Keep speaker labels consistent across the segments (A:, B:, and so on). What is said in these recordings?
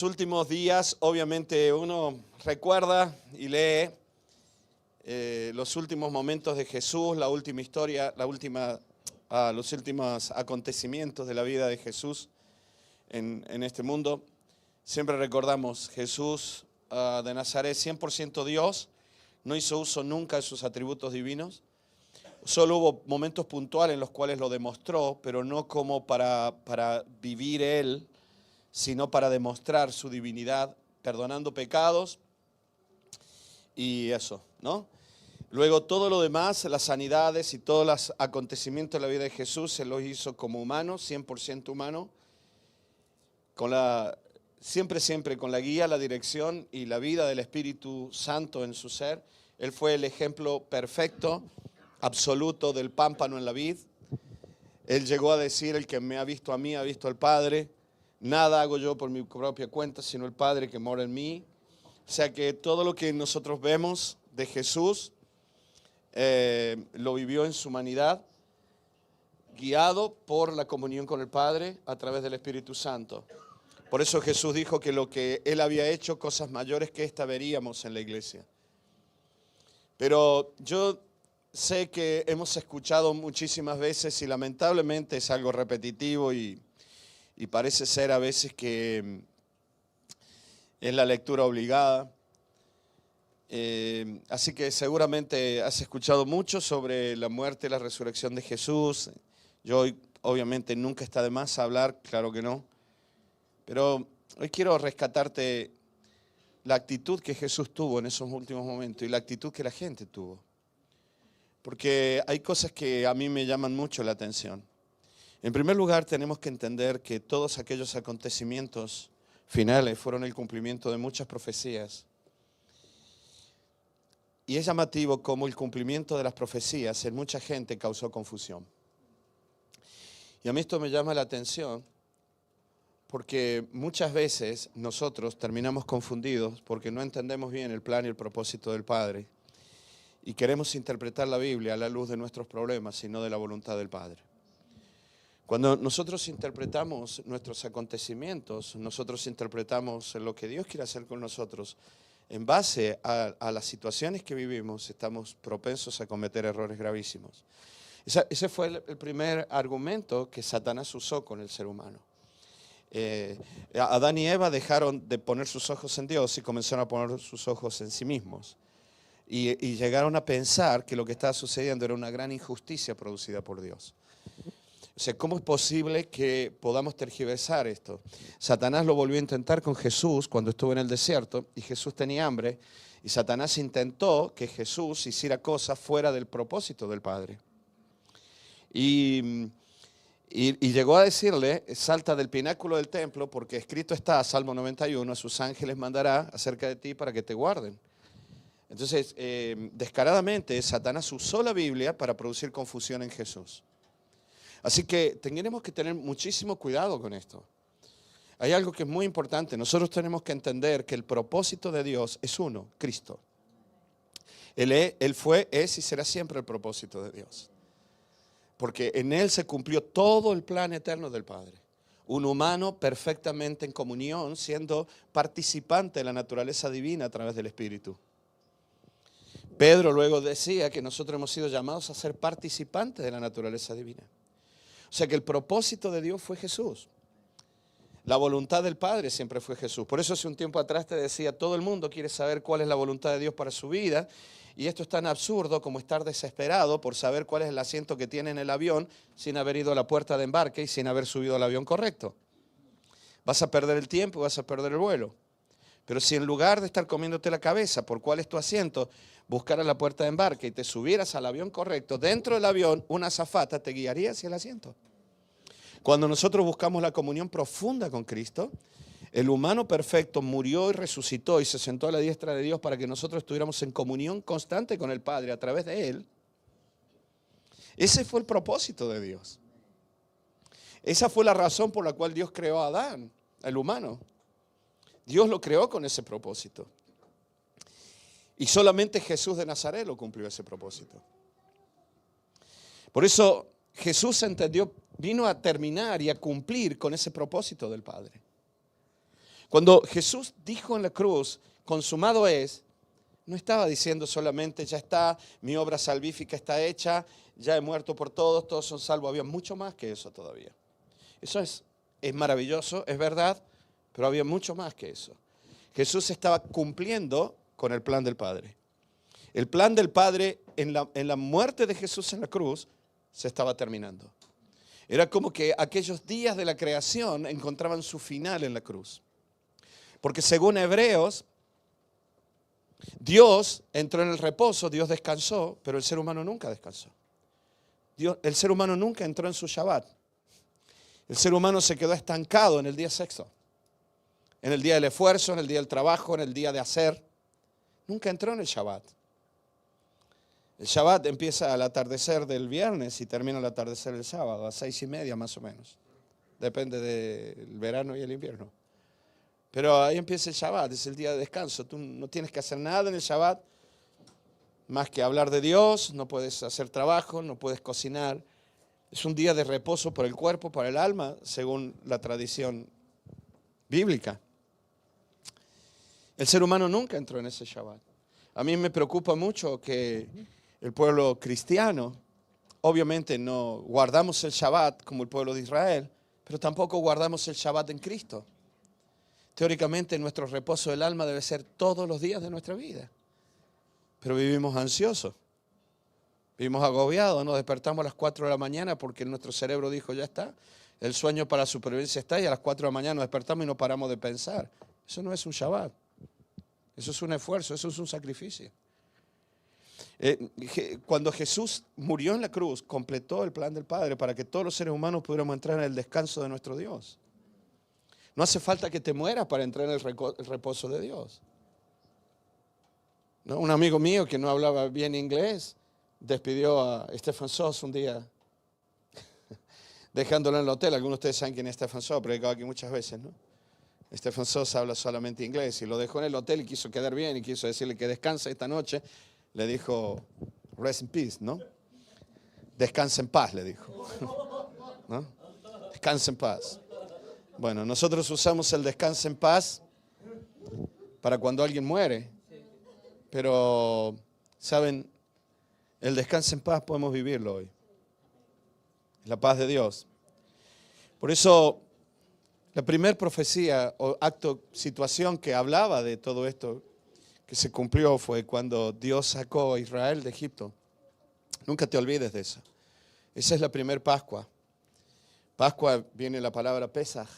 A: últimos días, obviamente, uno recuerda y lee los últimos momentos de Jesús, la última historia, los últimos acontecimientos de la vida de Jesús en este mundo. Siempre recordamos Jesús de Nazaret, 100% Dios, no hizo uso nunca de sus atributos divinos. Solo hubo momentos puntuales en los cuales lo demostró, pero no como para vivir Él, sino para demostrar su divinidad, perdonando pecados y eso, ¿no? Luego todo lo demás, las sanidades y todos los acontecimientos de la vida de Jesús, se los hizo como humano, 100% humano, siempre con la guía, la dirección y la vida del Espíritu Santo en su ser. Él fue el ejemplo perfecto, absoluto del pámpano en la vid. Él llegó a decir: el que me ha visto a mí, ha visto al Padre. Nada hago yo por mi propia cuenta, sino el Padre que mora en mí. O sea que todo lo que nosotros vemos de Jesús, lo vivió en su humanidad, guiado por la comunión con el Padre a través del Espíritu Santo. Por eso Jesús dijo que lo que Él había hecho, cosas mayores que esta veríamos en la iglesia. Pero yo sé que hemos escuchado muchísimas veces y lamentablemente es algo repetitivo y parece ser a veces que es la lectura obligada. Así que seguramente has escuchado mucho sobre la muerte y la resurrección de Jesús. Yo hoy, obviamente, nunca está de más hablar, claro que no. Pero hoy quiero rescatarte la actitud que Jesús tuvo en esos últimos momentos y la actitud que la gente tuvo. Porque hay cosas que a mí me llaman mucho la atención. En primer lugar, tenemos que entender que todos aquellos acontecimientos finales fueron el cumplimiento de muchas profecías. Y es llamativo cómo el cumplimiento de las profecías en mucha gente causó confusión. Y a mí esto me llama la atención porque muchas veces nosotros terminamos confundidos porque no entendemos bien el plan y el propósito del Padre y queremos interpretar la Biblia a la luz de nuestros problemas y no de la voluntad del Padre. Cuando nosotros interpretamos nuestros acontecimientos, nosotros interpretamos lo que Dios quiere hacer con nosotros. En base a las situaciones que vivimos, estamos propensos a cometer errores gravísimos. Ese fue el primer argumento que Satanás usó con el ser humano. Adán y Eva dejaron de poner sus ojos en Dios y comenzaron a poner sus ojos en sí mismos. Y llegaron a pensar que lo que estaba sucediendo era una gran injusticia producida por Dios. O sea, ¿cómo es posible que podamos tergiversar esto? Satanás lo volvió a intentar con Jesús cuando estuvo en el desierto y Jesús tenía hambre y Satanás intentó que Jesús hiciera cosas fuera del propósito del Padre. Y llegó a decirle: salta del pináculo del templo porque escrito está, Salmo 91, a sus ángeles mandará acerca de ti para que te guarden. Entonces, descaradamente, Satanás usó la Biblia para producir confusión en Jesús. Así que tenemos que tener muchísimo cuidado con esto. Hay algo que es muy importante. Nosotros tenemos que entender que el propósito de Dios es uno, Cristo. Él fue, es y será siempre el propósito de Dios. Porque en Él se cumplió todo el plan eterno del Padre. Un humano perfectamente en comunión, siendo participante de la naturaleza divina a través del Espíritu. Pedro luego decía que nosotros hemos sido llamados a ser participantes de la naturaleza divina. O sea que el propósito de Dios fue Jesús. La voluntad del Padre siempre fue Jesús. Por eso hace un tiempo atrás te decía, todo el mundo quiere saber cuál es la voluntad de Dios para su vida. Y esto es tan absurdo como estar desesperado por saber cuál es el asiento que tiene en el avión sin haber ido a la puerta de embarque y sin haber subido al avión correcto. Vas a perder el tiempo y vas a perder el vuelo. Pero si en lugar de estar comiéndote la cabeza por cuál es tu asiento, buscaras la puerta de embarque y te subieras al avión correcto, dentro del avión una azafata te guiaría hacia el asiento. Cuando nosotros buscamos la comunión profunda con Cristo, el humano perfecto murió y resucitó y se sentó a la diestra de Dios para que nosotros estuviéramos en comunión constante con el Padre a través de Él. Ese fue el propósito de Dios. Esa fue la razón por la cual Dios creó a Adán, el humano. Dios lo creó con ese propósito. Y solamente Jesús de Nazaret lo cumplió ese propósito. Por eso Jesús entendió, vino a terminar y a cumplir con ese propósito del Padre. Cuando Jesús dijo en la cruz, consumado es, no estaba diciendo solamente, ya está, mi obra salvífica está hecha, ya he muerto por todos, todos son salvos. Había mucho más que eso todavía. Eso es maravilloso, es verdad, pero había mucho más que eso. Jesús estaba cumpliendo con el plan del Padre. El plan del Padre en la muerte de Jesús en la cruz se estaba terminando. Era como que aquellos días de la creación encontraban su final en la cruz. Porque según Hebreos, Dios entró en el reposo, Dios descansó, pero el ser humano nunca descansó. El ser humano nunca entró en su Shabbat. El ser humano se quedó estancado en el día sexto, en el día del esfuerzo, en el día del trabajo, en el día de hacer. Nunca entró en el Shabbat. El Shabbat empieza al atardecer del viernes y termina al atardecer del sábado, a 6:30 más o menos. Depende del verano y el invierno. Pero ahí empieza el Shabbat, es el día de descanso. Tú no tienes que hacer nada en el Shabbat más que hablar de Dios, no puedes hacer trabajo, no puedes cocinar. Es un día de reposo para el cuerpo, para el alma, según la tradición bíblica. El ser humano nunca entró en ese Shabbat. A mí me preocupa mucho que el pueblo cristiano, obviamente no guardamos el Shabbat como el pueblo de Israel, pero tampoco guardamos el Shabbat en Cristo. Teóricamente nuestro reposo del alma debe ser todos los días de nuestra vida. Pero vivimos ansiosos, vivimos agobiados, nos despertamos a las 4 de la mañana porque nuestro cerebro dijo ya está, el sueño para la supervivencia está y a las 4 de la mañana nos despertamos y no paramos de pensar. Eso no es un Shabbat, eso es un esfuerzo, eso es un sacrificio. Cuando Jesús murió en la cruz, completó el plan del Padre para que todos los seres humanos pudiéramos entrar en el descanso de nuestro Dios. No hace falta que te mueras para entrar en el reposo de Dios. ¿No? Un amigo mío que no hablaba bien inglés despidió a Stephen Soss un día, dejándolo en el hotel. Algunos de ustedes saben quién es Stephen Soss, pero he llegado aquí muchas veces, ¿no? Stephen Soss habla solamente inglés y lo dejó en el hotel y quiso quedar bien y quiso decirle que descansa esta noche. Le dijo, rest in peace, ¿no? Descansa en paz, le dijo. ¿No? Descansa en paz. Bueno, nosotros usamos el descanso en paz para cuando alguien muere. Pero, ¿saben? El descanso en paz podemos vivirlo hoy. La paz de Dios. Por eso, la primera profecía o acto, situación que hablaba de todo esto que se cumplió fue cuando Dios sacó a Israel de Egipto. Nunca te olvides de eso. Esa es la primera Pascua. Pascua viene la palabra Pesaj,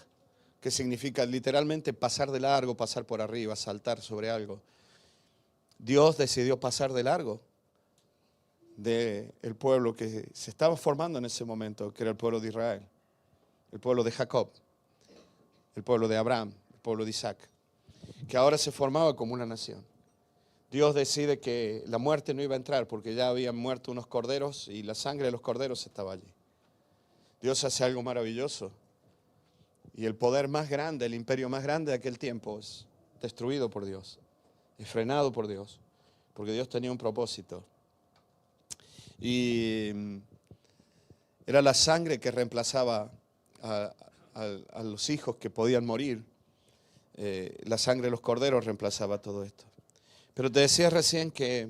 A: que significa literalmente pasar de largo, pasar por arriba, saltar sobre algo. Dios decidió pasar de largo del pueblo que se estaba formando en ese momento, que era el pueblo de Israel, el pueblo de Jacob, el pueblo de Abraham, el pueblo de Isaac, que ahora se formaba como una nación. Dios decide que la muerte no iba a entrar porque ya habían muerto unos corderos y la sangre de los corderos estaba allí. Dios hace algo maravilloso y el poder más grande, el imperio más grande de aquel tiempo es destruido por Dios, es frenado por Dios, porque Dios tenía un propósito. Y era la sangre que reemplazaba a los hijos que podían morir. La sangre de los corderos reemplazaba todo esto. Pero te decía recién que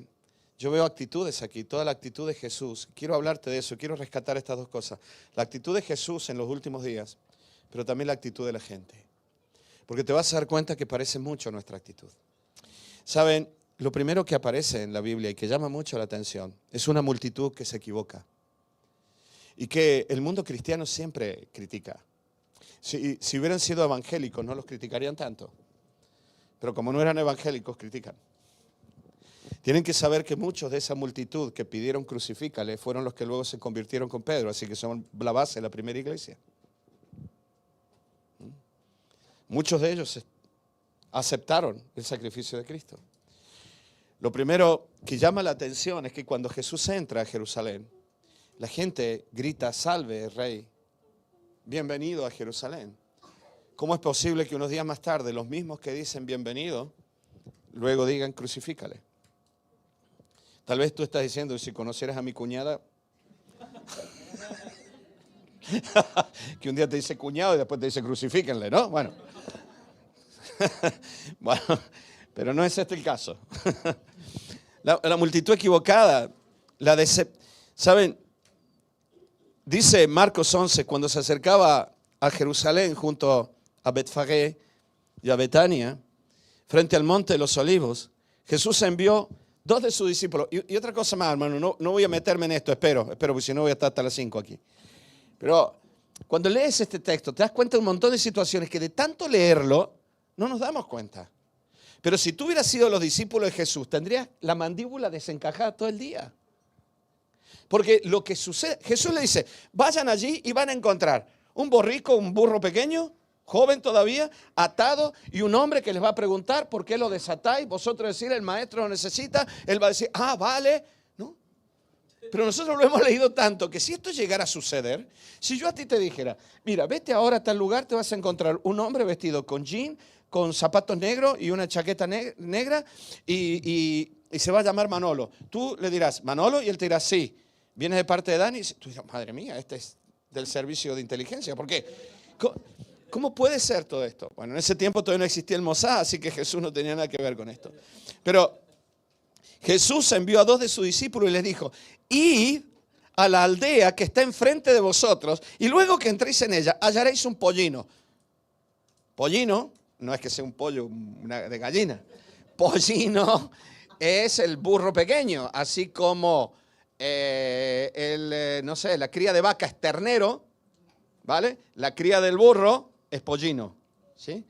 A: yo veo actitudes aquí, toda la actitud de Jesús. Quiero hablarte de eso, quiero rescatar estas dos cosas. La actitud de Jesús en los últimos días, pero también la actitud de la gente. Porque te vas a dar cuenta que parece mucho nuestra actitud. ¿Saben? Lo primero que aparece en la Biblia y que llama mucho la atención es una multitud que se equivoca. Y que el mundo cristiano siempre critica. Si hubieran sido evangélicos no los criticarían tanto. Pero como no eran evangélicos, critican. Tienen que saber que muchos de esa multitud que pidieron crucifícale fueron los que luego se convirtieron con Pedro, así que son la base de la primera iglesia. Muchos de ellos aceptaron el sacrificio de Cristo. Lo primero que llama la atención es que cuando Jesús entra a Jerusalén, la gente grita, salve, Rey, bienvenido a Jerusalén. ¿Cómo es posible que unos días más tarde los mismos que dicen bienvenido, luego digan crucifícale? Tal vez tú estás diciendo, si conocieras a mi cuñada, que un día te dice cuñado y después te dice crucifíquenle, ¿no? Bueno, Bueno, pero no es este el caso. La multitud equivocada, ¿saben? Dice Marcos 11, cuando se acercaba a Jerusalén junto a Betfagé y a Betania, frente al monte de los Olivos, Jesús envió 2 de sus discípulos. Y otra cosa más, hermano, no voy a meterme en esto, espero, porque si no voy a estar hasta las 5 aquí. Pero cuando lees este texto, te das cuenta de un montón de situaciones que de tanto leerlo, no nos damos cuenta. Pero si tú hubieras sido los discípulos de Jesús, tendrías la mandíbula desencajada todo el día. Porque lo que sucede, Jesús le dice, vayan allí y van a encontrar un borrico, un burro pequeño, joven todavía, atado, y un hombre que les va a preguntar por qué lo desatáis. Vosotros decís, el maestro lo necesita. Él va a decir, vale. ¿No? Pero nosotros lo hemos leído tanto que si esto llegara a suceder, si yo a ti te dijera, mira, vete ahora a tal lugar, te vas a encontrar un hombre vestido con jean, con zapatos negros y una chaqueta negra y se va a llamar Manolo. Tú le dirás, Manolo, y él te dirá, sí. ¿Vienes de parte de Dani? Tú dirás, madre mía, este es del servicio de inteligencia. ¿Por qué? ¿Cómo puede ser todo esto? Bueno, en ese tiempo todavía no existía el Mossad, así que Jesús no tenía nada que ver con esto. Pero Jesús envió a 2 de sus discípulos y les dijo, id a la aldea que está enfrente de vosotros y luego que entréis en ella hallaréis un pollino. Pollino no es que sea un pollo de gallina. Pollino es el burro pequeño, así como no sé, la cría de vaca es ternero, ¿vale? La cría del burro es pollino, ¿sí?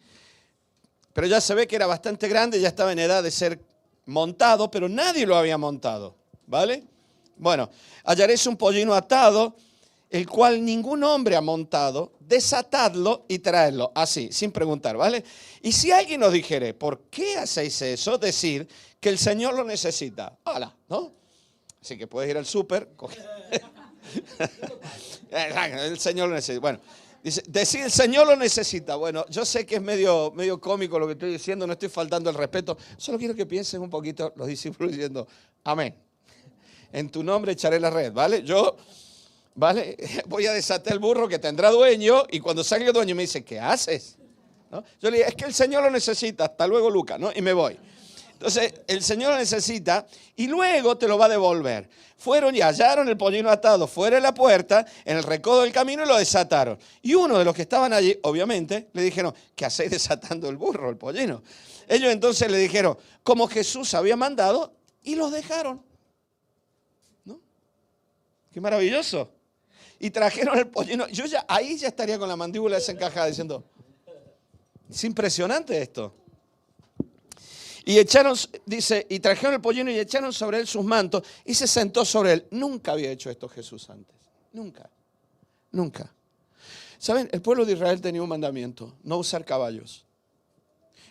A: Pero ya se ve que era bastante grande, ya estaba en edad de ser montado, pero nadie lo había montado, ¿vale? Bueno, hallaréis un pollino atado, el cual ningún hombre ha montado, desatadlo y traedlo, así, sin preguntar, ¿vale? Y si alguien os dijere, ¿por qué hacéis eso? Decid que el Señor lo necesita. ¡Hala! ¿No? Así que puedes ir al súper. El Señor lo necesita. Bueno, dice, decir el Señor lo necesita. Bueno, yo sé que es medio cómico lo que estoy diciendo, no estoy faltando el respeto. Solo quiero que piensen un poquito los discípulos diciendo, amén. En tu nombre echaré la red, ¿vale? ¿Vale? Voy a desatar el burro que tendrá dueño y cuando salga el dueño me dice, ¿qué haces? ¿No? Yo le digo, es que el Señor lo necesita. Hasta luego, Lucas, ¿no? Y me voy. Entonces, el Señor lo necesita y luego te lo va a devolver. Fueron y hallaron el pollino atado fuera de la puerta, en el recodo del camino, y lo desataron. Y uno de los que estaban allí, obviamente, le dijeron, ¿qué hacéis desatando el burro, el pollino? Ellos entonces le dijeron, como Jesús había mandado, y los dejaron. ¿No? Qué maravilloso. Y trajeron el pollino. Ahí ya estaría con la mandíbula desencajada diciendo, es impresionante esto. Y y trajeron el pollino y echaron sobre él sus mantos y se sentó sobre él. Nunca había hecho esto Jesús antes. Nunca. ¿Saben? El pueblo de Israel tenía un mandamiento, no usar caballos.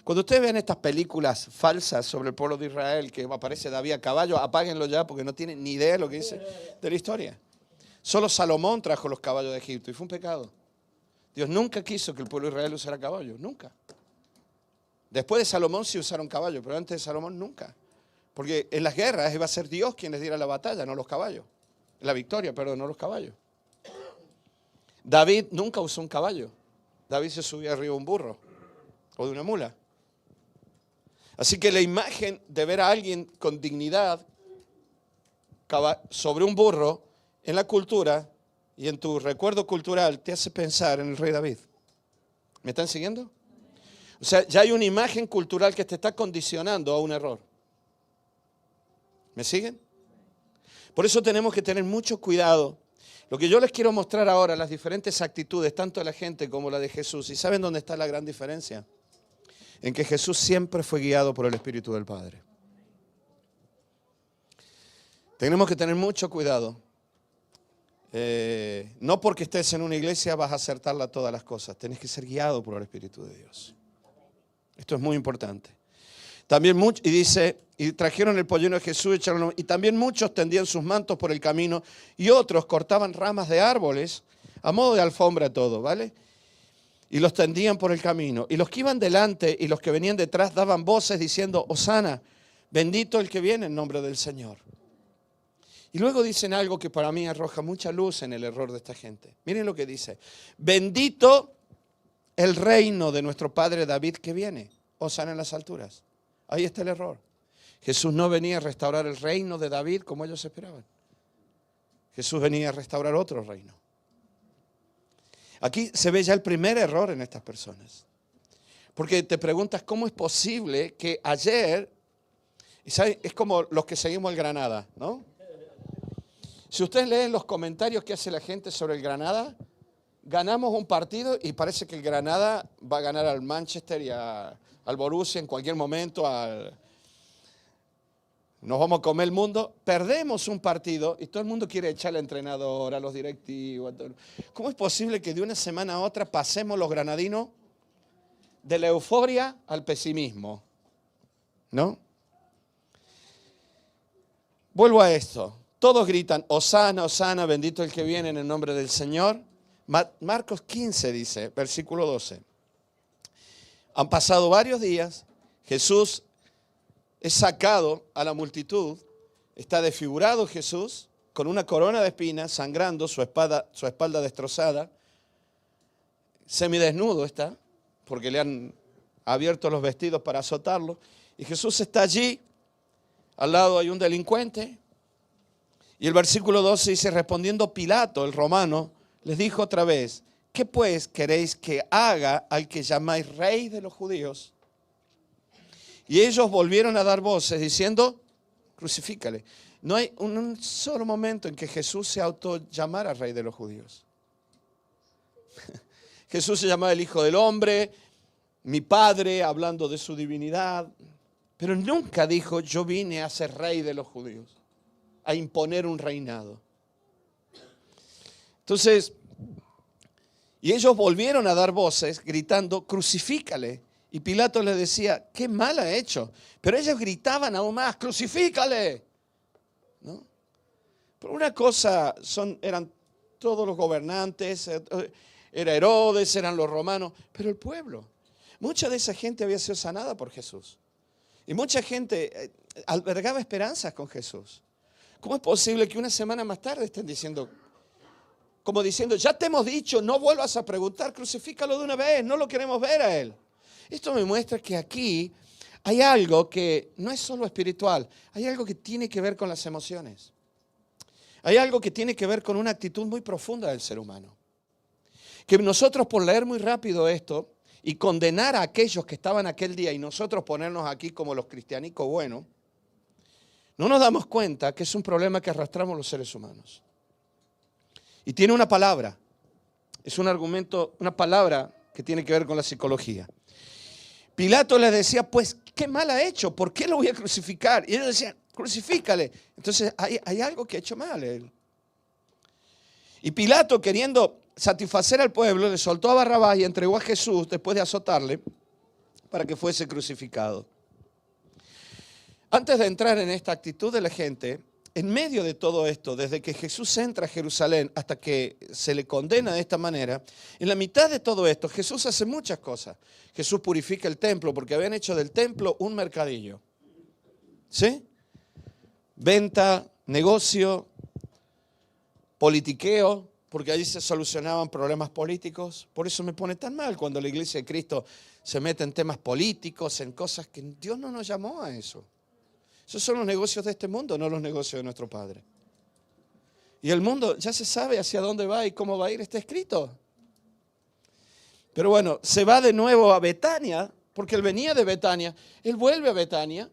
A: Cuando ustedes ven estas películas falsas sobre el pueblo de Israel, que aparece David a caballo, apáguenlo ya porque no tienen ni idea de lo que dice de la historia. Solo Salomón trajo los caballos de Egipto y fue un pecado. Dios nunca quiso que el pueblo de Israel usara caballos, nunca. Después de Salomón sí usaron caballos, pero antes de Salomón nunca. Porque en las guerras iba a ser Dios quien les diera la batalla, no los caballos. La victoria, perdón, no los caballos. David nunca usó un caballo. David se subía arriba de un burro o de una mula. Así que la imagen de ver a alguien con dignidad sobre un burro en la cultura y en tu recuerdo cultural te hace pensar en el rey David. ¿Me están siguiendo? O sea, ya hay una imagen cultural que te está condicionando a un error. ¿Me siguen? Por eso tenemos que tener mucho cuidado. Lo que yo les quiero mostrar ahora, las diferentes actitudes, tanto de la gente como la de Jesús. ¿Y saben dónde está la gran diferencia? En que Jesús siempre fue guiado por el Espíritu del Padre. Tenemos que tener mucho cuidado. No porque estés en una iglesia vas a acertarla todas las cosas. Tienes que ser guiado por el Espíritu de Dios. Esto es muy importante. También y trajeron el pollino de Jesús y también muchos tendían sus mantos por el camino y otros cortaban ramas de árboles a modo de alfombra todo, ¿vale? Y los tendían por el camino. Y los que iban delante y los que venían detrás daban voces diciendo, Hosana, bendito el que viene en nombre del Señor. Y luego dicen algo que para mí arroja mucha luz en el error de esta gente. Miren lo que dice. Bendito el reino de nuestro padre David que viene. Hosana en las alturas. Ahí está el error. Jesús no venía a restaurar el reino de David como ellos esperaban. Jesús venía a restaurar otro reino. Aquí se ve ya el primer error en estas personas. Porque te preguntas cómo es posible que ayer, y ¿sabes? Es como los que seguimos el Granada, ¿no? Si ustedes leen los comentarios que hace la gente sobre el Granada, ganamos un partido y parece que el Granada va a ganar al Manchester y al Borussia en cualquier momento. Nos vamos a comer el mundo. Perdemos un partido y todo el mundo quiere echar al entrenador, a los directivos. ¿Cómo es posible que de una semana a otra pasemos los granadinos de la euforia al pesimismo? ¿No? Vuelvo a esto. Todos gritan, Hosana, Hosana, bendito el que viene en el nombre del Señor. Marcos 15 dice, versículo 12. Han pasado varios días, Jesús es sacado a la multitud, está desfigurado Jesús, con una corona de espinas, sangrando, su espalda destrozada, semidesnudo está, porque le han abierto los vestidos para azotarlo, y Jesús está allí, al lado hay un delincuente. Y el versículo 12 dice, respondiendo Pilato, el romano, les dijo otra vez, ¿qué pues queréis que haga al que llamáis rey de los judíos? Y ellos volvieron a dar voces diciendo, crucifícale. No hay un solo momento en que Jesús se autollamara rey de los judíos. Jesús se llamaba el Hijo del Hombre, mi Padre, hablando de su divinidad, pero nunca dijo, yo vine a ser rey de los judíos, a imponer un reinado. Entonces, y ellos volvieron a dar voces gritando, crucifícale. Y Pilato les decía, qué mal ha hecho. Pero ellos gritaban aún más, crucifícale. ¿No? Pero una cosa, eran todos los gobernantes, era Herodes, eran los romanos, pero el pueblo. Mucha de esa gente había sido sanada por Jesús. Y mucha gente albergaba esperanzas con Jesús. ¿Cómo es posible que una semana más tarde estén diciendo, como diciendo, ya te hemos dicho, no vuelvas a preguntar, crucifícalo de una vez, no lo queremos ver a él? Esto me muestra que aquí hay algo que no es solo espiritual, hay algo que tiene que ver con las emociones. Hay algo que tiene que ver con una actitud muy profunda del ser humano. Que nosotros por leer muy rápido esto y condenar a aquellos que estaban aquel día y nosotros ponernos aquí como los cristianicos buenos, no nos damos cuenta que es un problema que arrastramos los seres humanos. Y tiene una palabra, es un argumento, una palabra que tiene que ver con la psicología. Pilato les decía, pues, ¿qué mal ha hecho? ¿Por qué lo voy a crucificar? Y ellos decían, crucifícale. Entonces, hay algo que ha hecho mal él. Y Pilato, queriendo satisfacer al pueblo, le soltó a Barrabás y entregó a Jesús después de azotarle para que fuese crucificado. Antes de entrar en esta actitud de la gente, en medio de todo esto, desde que Jesús entra a Jerusalén hasta que se le condena de esta manera, en la mitad de todo esto Jesús hace muchas cosas. Jesús purifica el templo porque habían hecho del templo un mercadillo. ¿Sí? Venta, negocio, politiqueo, porque allí se solucionaban problemas políticos. Por eso me pone tan mal cuando la iglesia de Cristo se mete en temas políticos, en cosas que Dios no nos llamó a eso. Esos son los negocios de este mundo, no los negocios de nuestro Padre. Y el mundo ya se sabe hacia dónde va y cómo va a ir, está escrito. Pero bueno, se va de nuevo a Betania, porque él venía de Betania. Él vuelve a Betania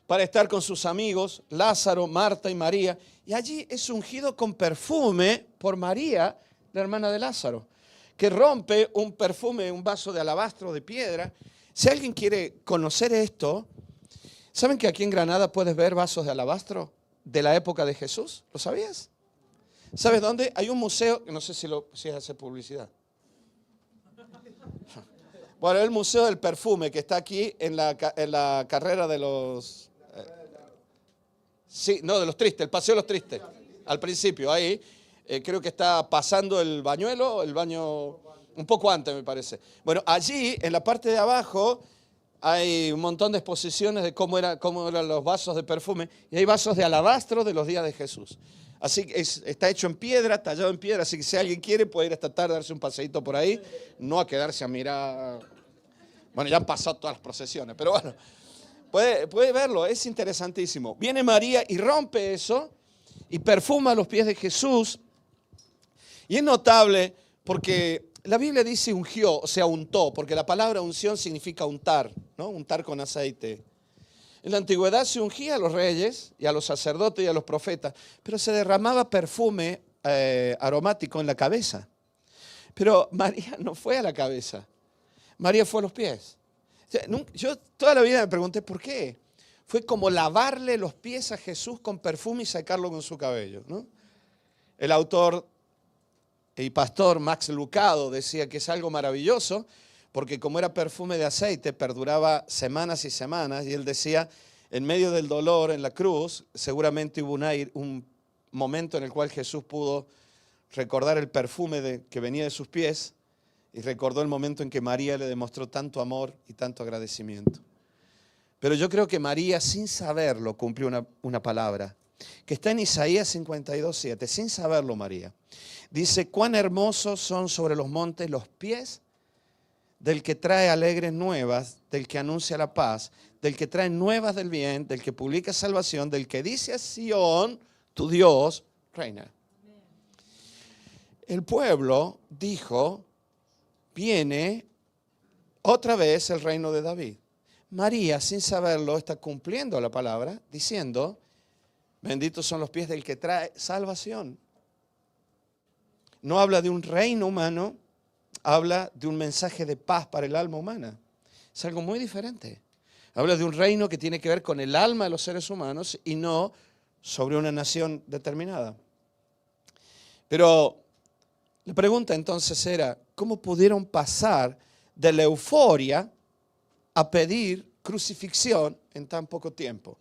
A: para estar con sus amigos, Lázaro, Marta y María. Y allí es ungido con perfume por María, la hermana de Lázaro, que rompe un perfume, un vaso de alabastro de piedra. Si alguien quiere conocer esto, ¿saben que aquí en Granada puedes ver vasos de alabastro de la época de Jesús? ¿Lo sabías? ¿Sabes dónde? Hay un museo, no sé si es hacer publicidad. Bueno, el Museo del Perfume que está aquí en la carrera de los... sí, no, de los Tristes, el Paseo de los Tristes. Al principio, ahí. Creo que está pasando el bañuelo, el baño... un poco antes, me parece. Bueno, allí, en la parte de abajo... hay un montón de exposiciones de cómo eran los vasos de perfume. Y hay vasos de alabastro de los días de Jesús. Así que está hecho en piedra, tallado en piedra. Así que si alguien quiere puede ir esta tarde, darse un paseíto por ahí. No a quedarse a mirar. Bueno, ya han pasado todas las procesiones, pero bueno, puede verlo, es interesantísimo. Viene María y rompe eso y perfuma los pies de Jesús. Y es notable porque la Biblia dice ungió, o sea, untó, porque la palabra unción significa untar, ¿no? Untar con aceite. En la antigüedad se ungía a los reyes y a los sacerdotes y a los profetas, pero se derramaba perfume aromático en la cabeza. Pero María no fue a la cabeza, María fue a los pies. O sea, yo toda la vida me pregunté por qué. Fue como lavarle los pies a Jesús con perfume y sacarlo con su cabello, ¿no? El autor y pastor Max Lucado decía que es algo maravilloso, porque como era perfume de aceite, perduraba semanas y semanas, y él decía, en medio del dolor en la cruz, seguramente hubo un momento en el cual Jesús pudo recordar el perfume que venía de sus pies, y recordó el momento en que María le demostró tanto amor y tanto agradecimiento. Pero yo creo que María, sin saberlo, cumplió una palabra, que está en Isaías 52:7, sin saberlo María. Dice, cuán hermosos son sobre los montes los pies del que trae alegres nuevas, del que anuncia la paz, del que trae nuevas del bien, del que publica salvación, del que dice a Sión, tu Dios reina. El pueblo dijo, viene otra vez el reino de David. María, sin saberlo, está cumpliendo la palabra, diciendo, benditos son los pies del que trae salvación. No habla de un reino humano, habla de un mensaje de paz para el alma humana. Es algo muy diferente. Habla de un reino que tiene que ver con el alma de los seres humanos y no sobre una nación determinada. Pero la pregunta entonces era, ¿cómo pudieron pasar de la euforia a pedir crucifixión en tan poco tiempo?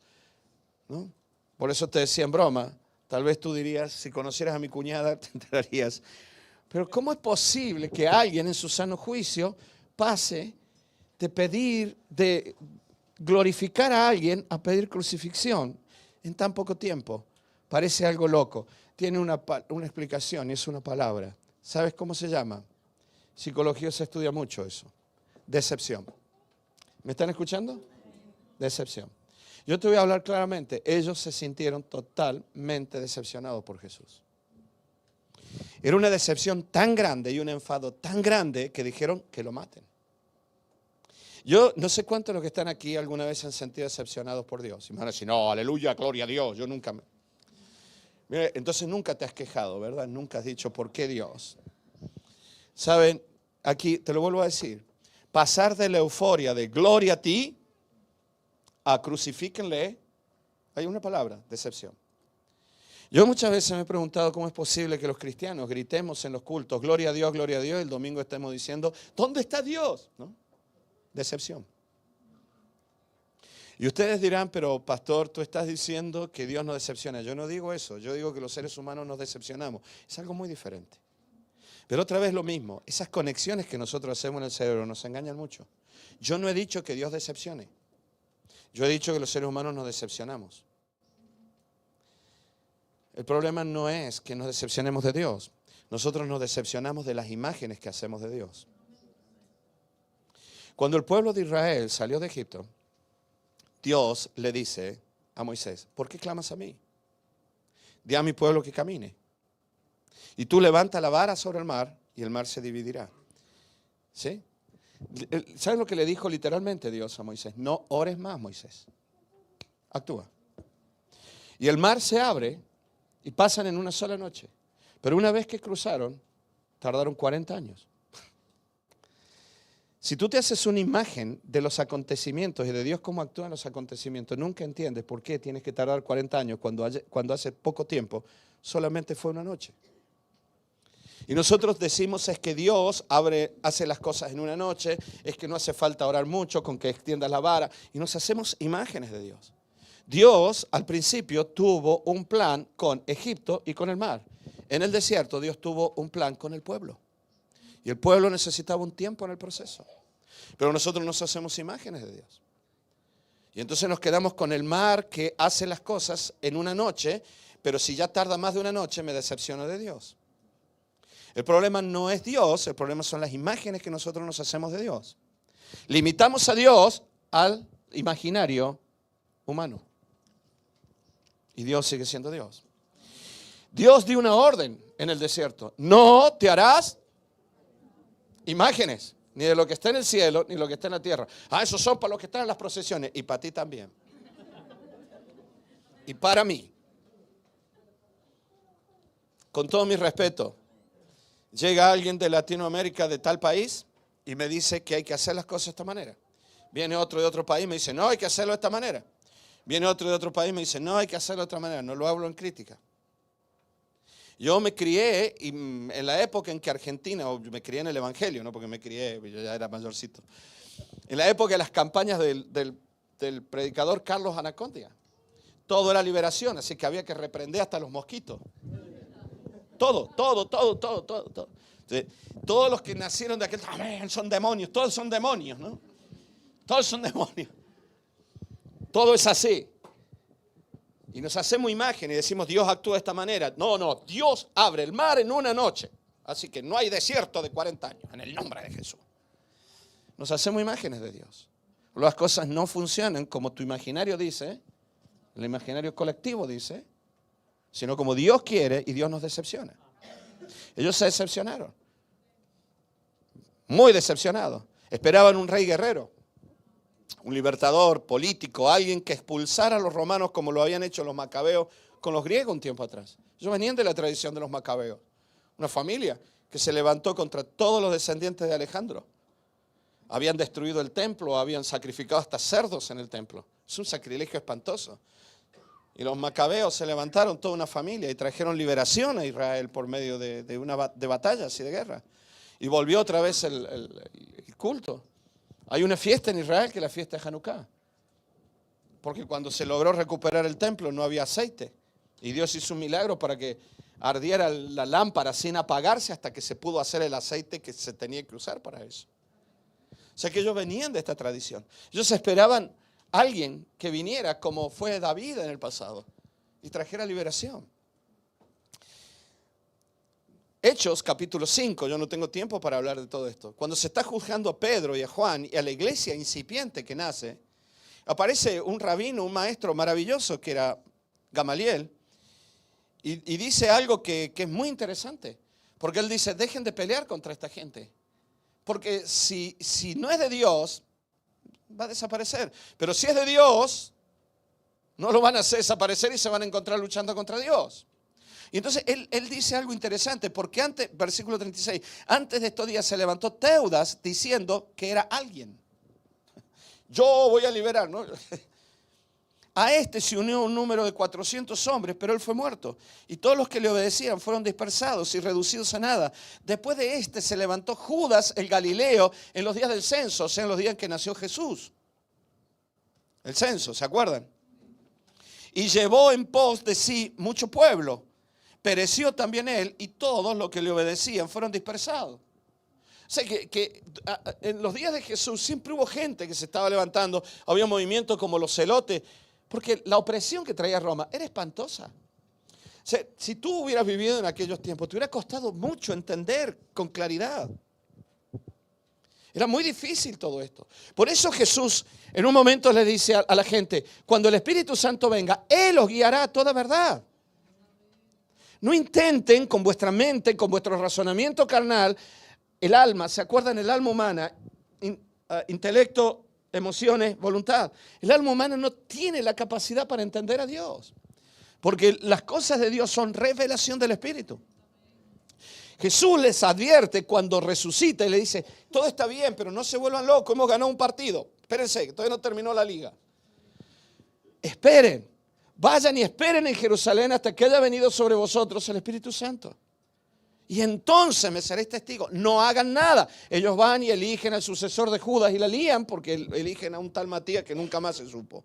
A: ¿No? Por eso te decía en broma, tal vez tú dirías, si conocieras a mi cuñada te enterarías, pero ¿cómo es posible que alguien en su sano juicio pase de pedir, de glorificar a alguien a pedir crucifixión en tan poco tiempo? Parece algo loco. Tiene una explicación y es una palabra. ¿Sabes cómo se llama? Psicología se estudia mucho eso. Decepción. ¿Me están escuchando? Decepción. Yo te voy a hablar claramente. Ellos se sintieron totalmente decepcionados por Jesús. Era una decepción tan grande y un enfado tan grande que dijeron que lo maten. Yo no sé cuántos de los que están aquí alguna vez se han sentido decepcionados por Dios. Y me van a decir, no, aleluya, gloria a Dios. Yo nunca me... Mira, entonces nunca te has quejado, ¿verdad? Nunca has dicho, ¿por qué Dios? ¿Saben? Aquí te lo vuelvo a decir. Pasar de la euforia de gloria a ti a crucifíquenle, hay una palabra, decepción. Yo muchas veces me he preguntado cómo es posible que los cristianos gritemos en los cultos, gloria a Dios, y el domingo estemos diciendo, ¿dónde está Dios? ¿No? Decepción. Y ustedes dirán, pero pastor, tú estás diciendo que Dios nos decepciona. Yo no digo eso, yo digo que los seres humanos nos decepcionamos. Es algo muy diferente. Pero otra vez lo mismo, esas conexiones que nosotros hacemos en el cerebro nos engañan mucho. Yo no he dicho que Dios decepcione. Yo he dicho que los seres humanos nos decepcionamos. El problema no es que nos decepcionemos de Dios. Nosotros nos decepcionamos de las imágenes que hacemos de Dios. Cuando el pueblo de Israel salió de Egipto, Dios le dice a Moisés, ¿por qué clamas a mí? Di a mi pueblo que camine. Y tú levanta la vara sobre el mar y el mar se dividirá. ¿Sí? ¿Sabes lo que le dijo literalmente Dios a Moisés? No ores más, Moisés. Actúa. Y el mar se abre y pasan en una sola noche. Pero una vez que cruzaron, tardaron 40 años. Si tú te haces una imagen de los acontecimientos y de Dios cómo actúa en los acontecimientos, nunca entiendes por qué tienes que tardar 40 años cuando hace poco tiempo solamente fue una noche. Y nosotros decimos es que Dios hace las cosas en una noche, es que no hace falta orar mucho con que extiendas la vara y nos hacemos imágenes de Dios. Dios al principio tuvo un plan con Egipto y con el mar. En el desierto Dios tuvo un plan con el pueblo. Y el pueblo necesitaba un tiempo en el proceso. Pero nosotros nos hacemos imágenes de Dios. Y entonces nos quedamos con el mar que hace las cosas en una noche, pero si ya tarda más de una noche me decepciono de Dios. El problema no es Dios, el problema son las imágenes que nosotros nos hacemos de Dios. Limitamos a Dios al imaginario humano. Y Dios sigue siendo Dios. Dios dio una orden en el desierto. No te harás imágenes, ni de lo que está en el cielo, ni lo que está en la tierra. Esos son para los que están en las procesiones. Y para ti también. Y para mí. Con todo mi respeto, llega alguien de Latinoamérica, de tal país, y me dice que hay que hacer las cosas de esta manera. Viene otro de otro país y me dice, no, hay que hacerlo de esta manera. Viene otro de otro país y me dice, no, hay que hacerlo de otra manera. No lo hablo en crítica. Yo me crié en la época en que Argentina, o me crié en el Evangelio, no porque me crié, yo ya era mayorcito. En la época de las campañas del predicador Carlos Anacondia. Todo era liberación, así que había que reprender hasta los mosquitos. Todo. Entonces, todos los que nacieron de aquel, amén, son demonios, todos son demonios, ¿no? Todos son demonios. Todo es así. Y nos hacemos imagen y decimos, Dios actúa de esta manera. No, Dios abre el mar en una noche. Así que no hay desierto de 40 años, en el nombre de Jesús. Nos hacemos imágenes de Dios. Las cosas no funcionan como tu imaginario dice, el imaginario colectivo dice, sino como Dios quiere y Dios nos decepciona. Ellos se decepcionaron. Muy decepcionados. Esperaban un rey guerrero, un libertador político, alguien que expulsara a los romanos como lo habían hecho los macabeos con los griegos un tiempo atrás. Ellos venían de la tradición de los macabeos. Una familia que se levantó contra todos los descendientes de Alejandro. Habían destruido el templo, habían sacrificado hasta cerdos en el templo. Es un sacrilegio espantoso. Y los macabeos se levantaron, toda una familia, y trajeron liberación a Israel por medio de batallas y de guerra. Y volvió otra vez el culto. Hay una fiesta en Israel que es la fiesta de Hanukkah. Porque cuando se logró recuperar el templo no había aceite. Y Dios hizo un milagro para que ardiera la lámpara sin apagarse hasta que se pudo hacer el aceite que se tenía que usar para eso. O sea que ellos venían de esta tradición. Ellos esperaban alguien que viniera como fue David en el pasado y trajera liberación. Hechos capítulo 5, yo no tengo tiempo para hablar de todo esto. Cuando se está juzgando a Pedro y a Juan y a la iglesia incipiente que nace, aparece un rabino, un maestro maravilloso que era Gamaliel y dice algo que es muy interesante. Porque él dice, dejen de pelear contra esta gente. Porque si no es de Dios, va a desaparecer. Pero si es de Dios, no lo van a hacer desaparecer y se van a encontrar luchando contra Dios. Y entonces él dice algo interesante, porque antes, versículo 36, antes de estos días se levantó Teudas diciendo que era alguien. Yo voy a liberar, ¿no? A este se unió un número de 400 hombres, pero él fue muerto. Y todos los que le obedecían fueron dispersados y reducidos a nada. Después de este se levantó Judas el Galileo en los días del censo, o sea, en los días en que nació Jesús. El censo, ¿se acuerdan? Y llevó en pos de sí mucho pueblo. Pereció también él y todos los que le obedecían fueron dispersados. O sea que en los días de Jesús siempre hubo gente que se estaba levantando. Había movimientos como los celotes. Porque la opresión que traía Roma era espantosa. O sea, si tú hubieras vivido en aquellos tiempos, te hubiera costado mucho entender con claridad. Era muy difícil todo esto. Por eso Jesús en un momento le dice a la gente, cuando el Espíritu Santo venga, Él os guiará a toda verdad. No intenten con vuestra mente, con vuestro razonamiento carnal, el alma, ¿se acuerdan? El alma humana, intelecto, emociones, voluntad. El alma humana no tiene la capacidad para entender a Dios. Porque las cosas de Dios son revelación del Espíritu. Jesús les advierte cuando resucita y le dice, todo está bien, pero no se vuelvan locos, hemos ganado un partido. Espérense, que todavía no terminó la liga. Esperen, vayan y esperen en Jerusalén hasta que haya venido sobre vosotros el Espíritu Santo. Y entonces me seréis testigos. No hagan nada. Ellos van y eligen al sucesor de Judas y la lían porque eligen a un tal Matías que nunca más se supo.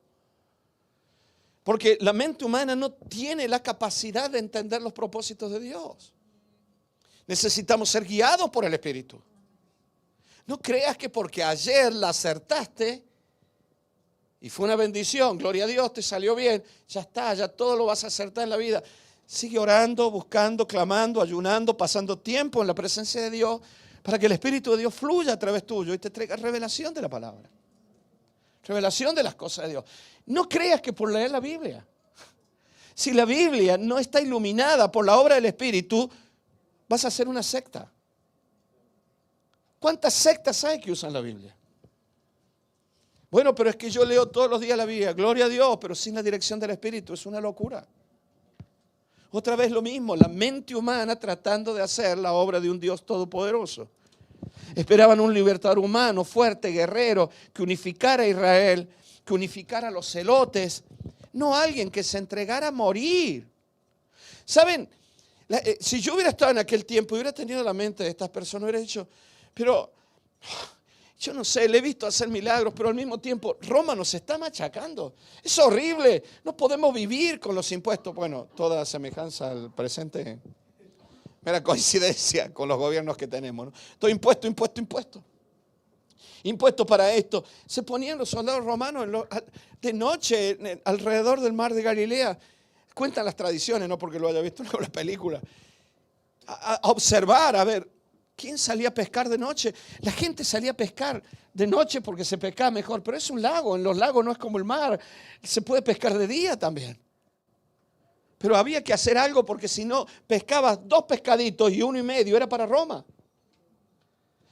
A: Porque la mente humana no tiene la capacidad de entender los propósitos de Dios. Necesitamos ser guiados por el Espíritu. No creas que porque ayer la acertaste y fue una bendición, gloria a Dios, te salió bien, ya está, ya todo lo vas a acertar en la vida. Sigue orando, buscando, clamando, ayunando, pasando tiempo en la presencia de Dios Para que el Espíritu de Dios fluya a través tuyo y te traiga revelación de la palabra. Revelación de las cosas de Dios. No creas que por leer la Biblia. Si la Biblia no está iluminada por la obra del Espíritu, vas a ser una secta. ¿Cuántas sectas hay que usan la Biblia? Bueno, pero es que yo leo todos los días la Biblia. Gloria a Dios, pero sin la dirección del Espíritu. Es una locura. Otra vez lo mismo, la mente humana tratando de hacer la obra de un Dios todopoderoso. Esperaban un libertador humano, fuerte, guerrero, que unificara a Israel, que unificara a los celotes. No alguien que se entregara a morir. ¿Saben? Si yo hubiera estado en aquel tiempo y hubiera tenido la mente de estas personas, hubiera dicho, pero yo no sé, le he visto hacer milagros, pero al mismo tiempo Roma nos está machacando. Es horrible, no podemos vivir con los impuestos. Bueno, toda semejanza al presente, mera coincidencia con los gobiernos que tenemos, ¿no? Todo impuesto. Impuesto para esto. Se ponían los soldados romanos de noche alrededor del mar de Galilea. Cuentan las tradiciones, no porque lo haya visto en la película. A observar, a ver, ¿quién salía a pescar de noche? La gente salía a pescar de noche porque se pescaba mejor, pero es un lago. En los lagos no es como el mar. Se puede pescar de día también. Pero había que hacer algo porque si no, pescabas 2 pescaditos y 1,5 era para Roma.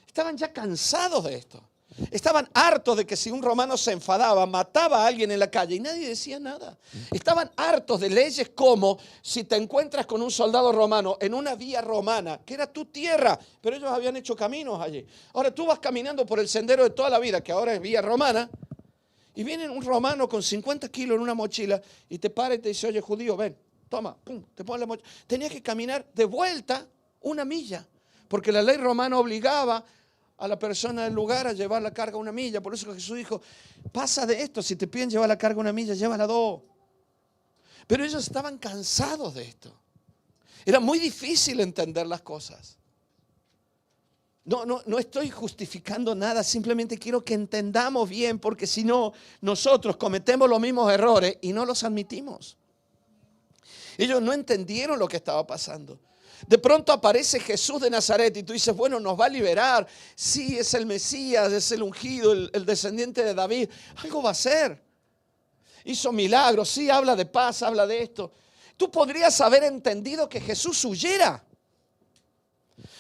A: Estaban ya cansados de esto. Estaban hartos de que si un romano se enfadaba, mataba a alguien en la calle y nadie decía nada. Estaban hartos de leyes como si te encuentras con un soldado romano en una vía romana, que era tu tierra, pero ellos habían hecho caminos allí. Ahora tú vas caminando por el sendero de toda la vida, que ahora es vía romana, y viene un romano con 50 kilos en una mochila y te para y te dice, oye, judío, ven, toma, pum, te pone la mochila. Tenías que caminar de vuelta 1 milla, porque la ley romana obligaba a la persona del lugar a llevar la carga 1 milla. Por eso Jesús dijo, pasa de esto, si te piden llevar la carga 1 milla, llévala 2. Pero ellos estaban cansados de esto. Era muy difícil entender las cosas. No estoy justificando nada, simplemente quiero que entendamos bien, porque si no, nosotros cometemos los mismos errores y no los admitimos. Ellos no entendieron lo que estaba pasando. De pronto aparece Jesús de Nazaret y tú dices, bueno, nos va a liberar. Sí, es el Mesías, es el ungido, el descendiente de David. Algo va a hacer. Hizo milagros, sí, habla de paz, habla de esto. Tú podrías haber entendido que Jesús huyera.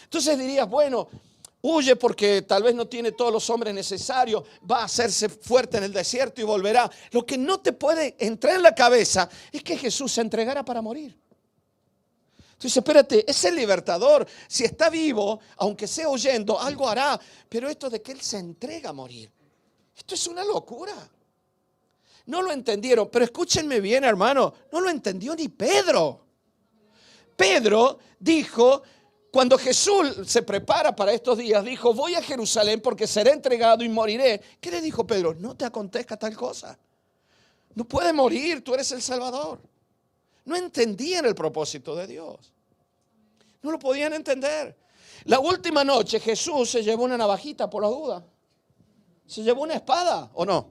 A: Entonces dirías, bueno, huye porque tal vez no tiene todos los hombres necesarios, va a hacerse fuerte en el desierto y volverá. Lo que no te puede entrar en la cabeza es que Jesús se entregara para morir. Entonces, espérate, es el libertador. Si está vivo, aunque sea huyendo, algo hará. Pero esto de que Él se entrega a morir, esto es una locura. No lo entendieron, pero escúchenme bien, hermano, no lo entendió ni Pedro. Pedro dijo, cuando Jesús se prepara para estos días, dijo, voy a Jerusalén porque seré entregado y moriré. ¿Qué le dijo Pedro? No te acontezca tal cosa. No puedes morir, tú eres el Salvador. No entendían el propósito de Dios. No lo podían entender. La última noche Jesús se llevó una navajita por la duda. Se llevó una espada, ¿o no?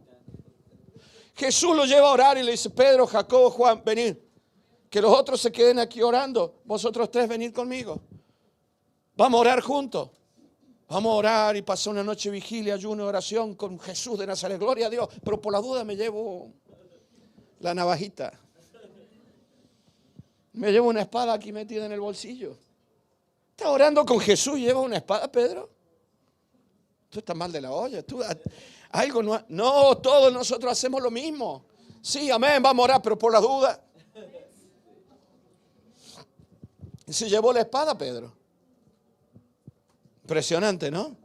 A: Jesús lo lleva a orar y le dice, Pedro, Jacobo, Juan, venid. Que los otros se queden aquí orando. Vosotros 3 venid conmigo. Vamos a orar juntos. Vamos a orar y pasar una noche de vigilia, ayuno, oración con Jesús de Nazaret. Gloria a Dios. Pero por la duda me llevo la navajita. Me llevo una espada aquí metida en el bolsillo. ¿Estás orando con Jesús y llevas una espada, Pedro? Tú estás mal de la olla. Algo no, todos nosotros hacemos lo mismo. Sí, amén, vamos a orar, pero por la duda. Y se llevó la espada, Pedro. Impresionante, ¿no? O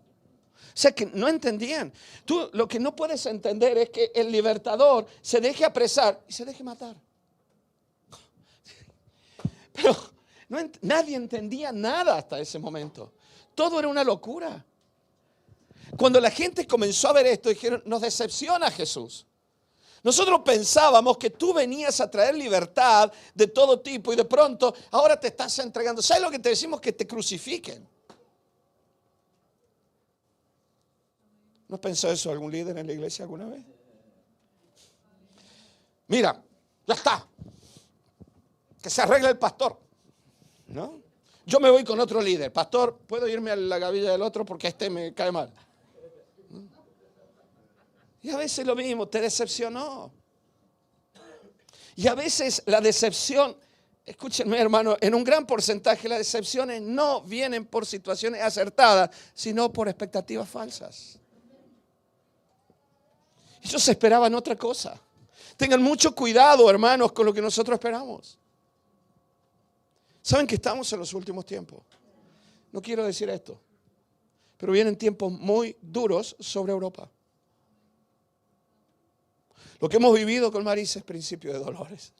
A: sea que no entendían. Tú lo que no puedes entender es que el libertador se deje apresar y se deje matar. Pero nadie entendía nada hasta ese momento. Todo era una locura. Cuando la gente comenzó a ver esto, dijeron, nos decepciona Jesús. Nosotros pensábamos que tú venías a traer libertad de todo tipo y de pronto ahora te estás entregando. ¿Sabes lo que te decimos? Que te crucifiquen. ¿No has pensado eso algún líder en la iglesia alguna vez? Mira, ya está. Que se arregle el pastor, ¿no? Yo me voy con otro líder. Pastor, ¿puedo irme a la gavilla del otro porque este me cae mal? Y a veces lo mismo, te decepcionó. Y a veces la decepción, escúchenme hermano, en un gran porcentaje las decepciones no vienen por situaciones acertadas, sino por expectativas falsas. Ellos esperaban otra cosa. Tengan mucho cuidado, hermanos, con lo que nosotros esperamos. Saben que estamos en los últimos tiempos. No quiero decir esto, pero vienen tiempos muy duros sobre Europa. Lo que hemos vivido con Marisa es principio de dolores.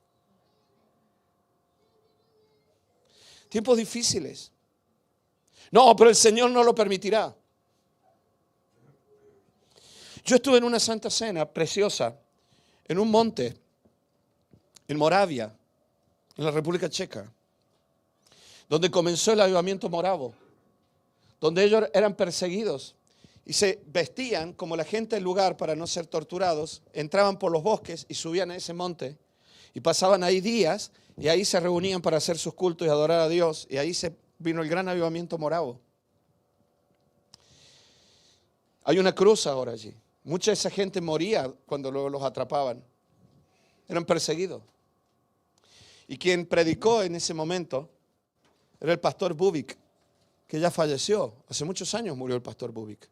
A: Tiempos difíciles. No, pero el Señor no lo permitirá. Yo estuve en una santa cena preciosa, en un monte, en Moravia, en la República Checa, donde comenzó el avivamiento moravo, donde ellos eran perseguidos y se vestían como la gente del lugar para no ser torturados, entraban por los bosques y subían a ese monte y pasaban ahí días y ahí se reunían para hacer sus cultos y adorar a Dios, y ahí se vino el gran avivamiento moravo. Hay una cruz ahora allí. Mucha de esa gente moría cuando luego los atrapaban. Eran perseguidos. Y quien predicó en ese momento era el pastor Bubik, que ya falleció. Hace muchos años murió el pastor Bubik.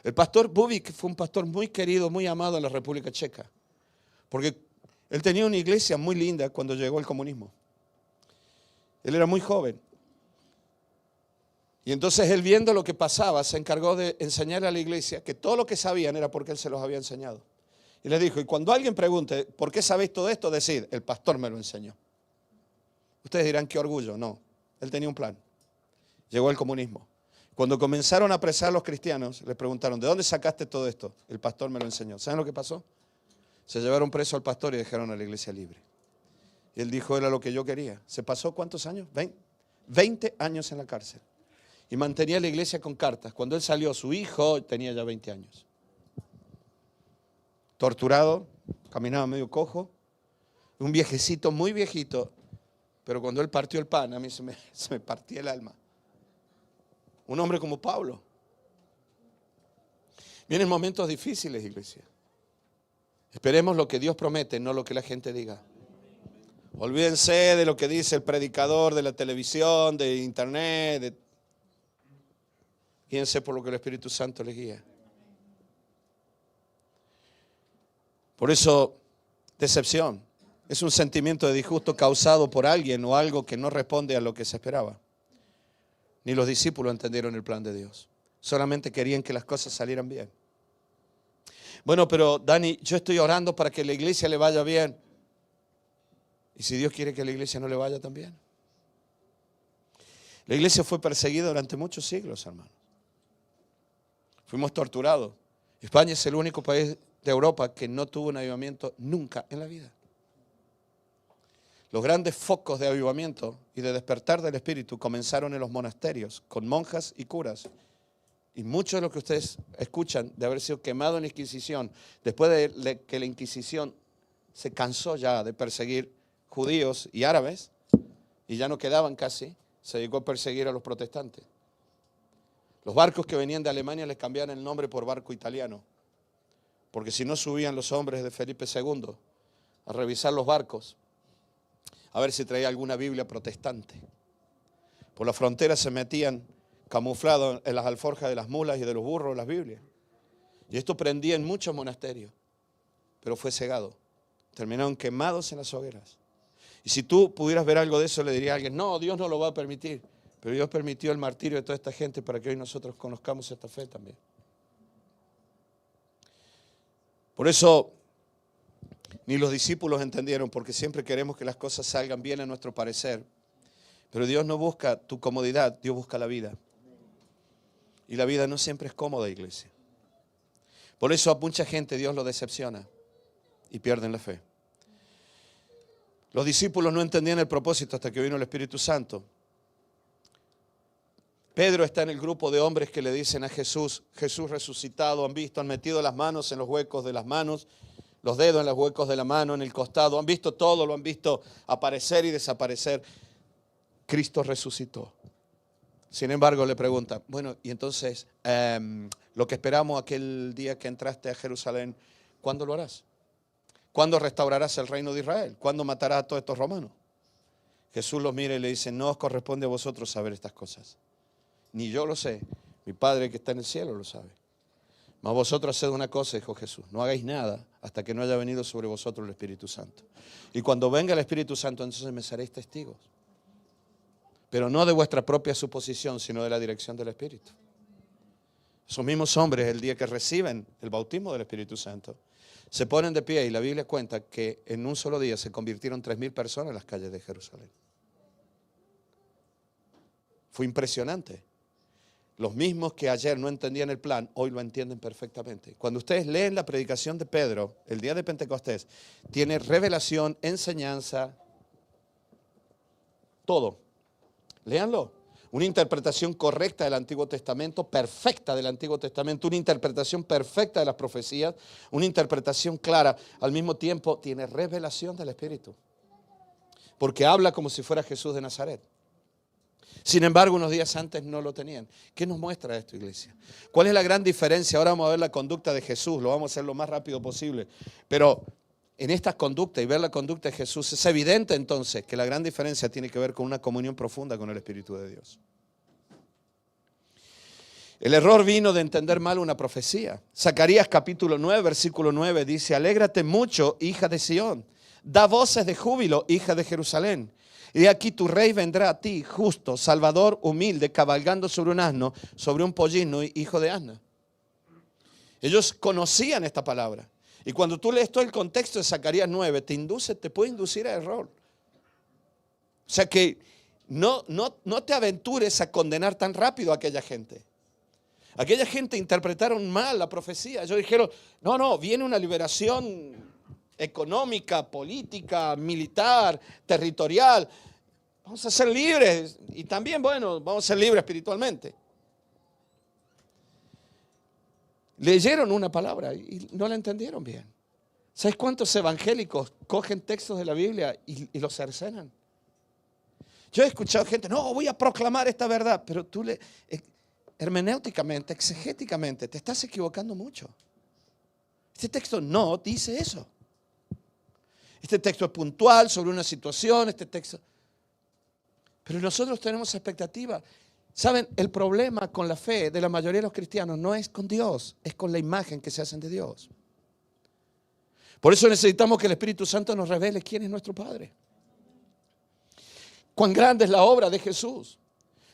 A: El pastor Bubik fue un pastor muy querido, muy amado en la República Checa, porque él tenía una iglesia muy linda cuando llegó el comunismo. Él era muy joven. Y entonces él, viendo lo que pasaba, se encargó de enseñarle a la iglesia que todo lo que sabían era porque él se los había enseñado. Y les dijo, y cuando alguien pregunte, ¿por qué sabéis todo esto? Decid, el pastor me lo enseñó. Ustedes dirán, qué orgullo. No, él tenía un plan. Llegó el comunismo. Cuando comenzaron a apresar a los cristianos, les preguntaron, ¿de dónde sacaste todo esto? El pastor me lo enseñó. ¿Saben lo que pasó? Se llevaron preso al pastor y dejaron a la iglesia libre. Y él dijo, era lo que yo quería. ¿Se pasó cuántos años? 20 años en la cárcel. Y mantenía la iglesia con cartas. Cuando él salió, su hijo tenía ya 20 años. Torturado, caminaba medio cojo. Un viejecito, muy viejito. Pero cuando él partió el pan, a mí se me partía el alma. Un hombre como Pablo. Vienen momentos difíciles, iglesia. Esperemos lo que Dios promete, no lo que la gente diga. Olvídense de lo que dice el predicador de la televisión, de internet. Guíense por lo que el Espíritu Santo les guía. Por eso, decepción es un sentimiento de disgusto causado por alguien o algo que no responde a lo que se esperaba. Ni los discípulos entendieron el plan de Dios. Solamente querían que las cosas salieran bien. Bueno, pero Dani, yo estoy orando para que la iglesia le vaya bien. ¿Y si Dios quiere que la iglesia no le vaya tan bien? La iglesia fue perseguida durante muchos siglos, hermanos. Fuimos torturados. España es el único país de Europa que no tuvo un avivamiento nunca en la vida. Los grandes focos de avivamiento y de despertar del Espíritu comenzaron en los monasterios, con monjas y curas. Y mucho de lo que ustedes escuchan de haber sido quemado en la Inquisición, después de que la Inquisición se cansó ya de perseguir judíos y árabes, y ya no quedaban casi, se dedicó a perseguir a los protestantes. Los barcos que venían de Alemania les cambiaban el nombre por barco italiano, porque si no subían los hombres de Felipe II a revisar los barcos, a ver si traía alguna Biblia protestante. Por la frontera se metían camuflados en las alforjas de las mulas y de los burros las Biblias. Y esto prendía en muchos monasterios, pero fue cegado. Terminaron quemados en las hogueras. Y si tú pudieras ver algo de eso, le diría a alguien, no, Dios no lo va a permitir. Pero Dios permitió el martirio de toda esta gente para que hoy nosotros conozcamos esta fe también. Por eso ni los discípulos entendieron, porque siempre queremos que las cosas salgan bien a nuestro parecer. Pero Dios no busca tu comodidad, Dios busca la vida. Y la vida no siempre es cómoda, iglesia. Por eso a mucha gente Dios lo decepciona y pierden la fe. Los discípulos no entendían el propósito hasta que vino el Espíritu Santo. Pedro está en el grupo de hombres que le dicen a Jesús, Jesús resucitado, han visto, han metido las manos en los huecos de las manos, los dedos en los huecos de la mano, en el costado, han visto todo, lo han visto aparecer y desaparecer. Cristo resucitó. Sin embargo, le pregunta, bueno, y entonces, lo que esperamos aquel día que entraste a Jerusalén, ¿cuándo lo harás? ¿Cuándo restaurarás el reino de Israel? ¿Cuándo matarás a todos estos romanos? Jesús los mira y le dice, no os corresponde a vosotros saber estas cosas. Ni yo lo sé, mi Padre que está en el cielo lo sabe. Mas vosotros haced una cosa, dijo Jesús, no hagáis nada hasta que no haya venido sobre vosotros el Espíritu Santo. Y cuando venga el Espíritu Santo, entonces me seréis testigos. Pero no de vuestra propia suposición, sino de la dirección del Espíritu. Esos mismos hombres, el día que reciben el bautismo del Espíritu Santo, se ponen de pie y la Biblia cuenta que en un solo día se convirtieron 3,000 personas en las calles de Jerusalén. Fue impresionante. Los mismos que ayer no entendían el plan, hoy lo entienden perfectamente. Cuando ustedes leen la predicación de Pedro, el día de Pentecostés, tiene revelación, enseñanza, todo. Léanlo. Una interpretación correcta del Antiguo Testamento, perfecta del Antiguo Testamento, una interpretación perfecta de las profecías, una interpretación clara. Al mismo tiempo tiene revelación del Espíritu. Porque habla como si fuera Jesús de Nazaret. Sin embargo, unos días antes no lo tenían. ¿Qué nos muestra esto, iglesia? ¿Cuál es la gran diferencia? Ahora vamos a ver la conducta de Jesús. Lo vamos a hacer lo más rápido posible. Pero en estas conductas y ver la conducta de Jesús, es evidente entonces que la gran diferencia tiene que ver con una comunión profunda con el Espíritu de Dios. El error vino de entender mal una profecía. Zacarías capítulo 9, versículo 9 dice, alégrate mucho, hija de Sión. Da voces de júbilo, hija de Jerusalén. Y aquí tu rey vendrá a ti, justo, salvador, humilde, cabalgando sobre un asno, sobre un pollino, hijo de asna. Ellos conocían esta palabra. Y cuando tú lees todo el contexto de Zacarías 9, te puede inducir a error. O sea que no te aventures a condenar tan rápido a aquella gente. Aquella gente interpretaron mal la profecía. Ellos dijeron, no, viene una liberación económica, política, militar, territorial. Vamos a ser libres y también, vamos a ser libres espiritualmente. Leyeron una palabra y no la entendieron bien. ¿Sabes cuántos evangélicos cogen textos de la Biblia y los cercenan? Yo he escuchado gente, no, voy a proclamar esta verdad, pero tú hermenéuticamente, exegéticamente, te estás equivocando mucho. Este texto no dice eso. Este texto es puntual sobre una situación, pero nosotros tenemos expectativa. ¿Saben? El problema con la fe de la mayoría de los cristianos no es con Dios, es con la imagen que se hacen de Dios. Por eso necesitamos que el Espíritu Santo nos revele quién es nuestro Padre. Cuán grande es la obra de Jesús.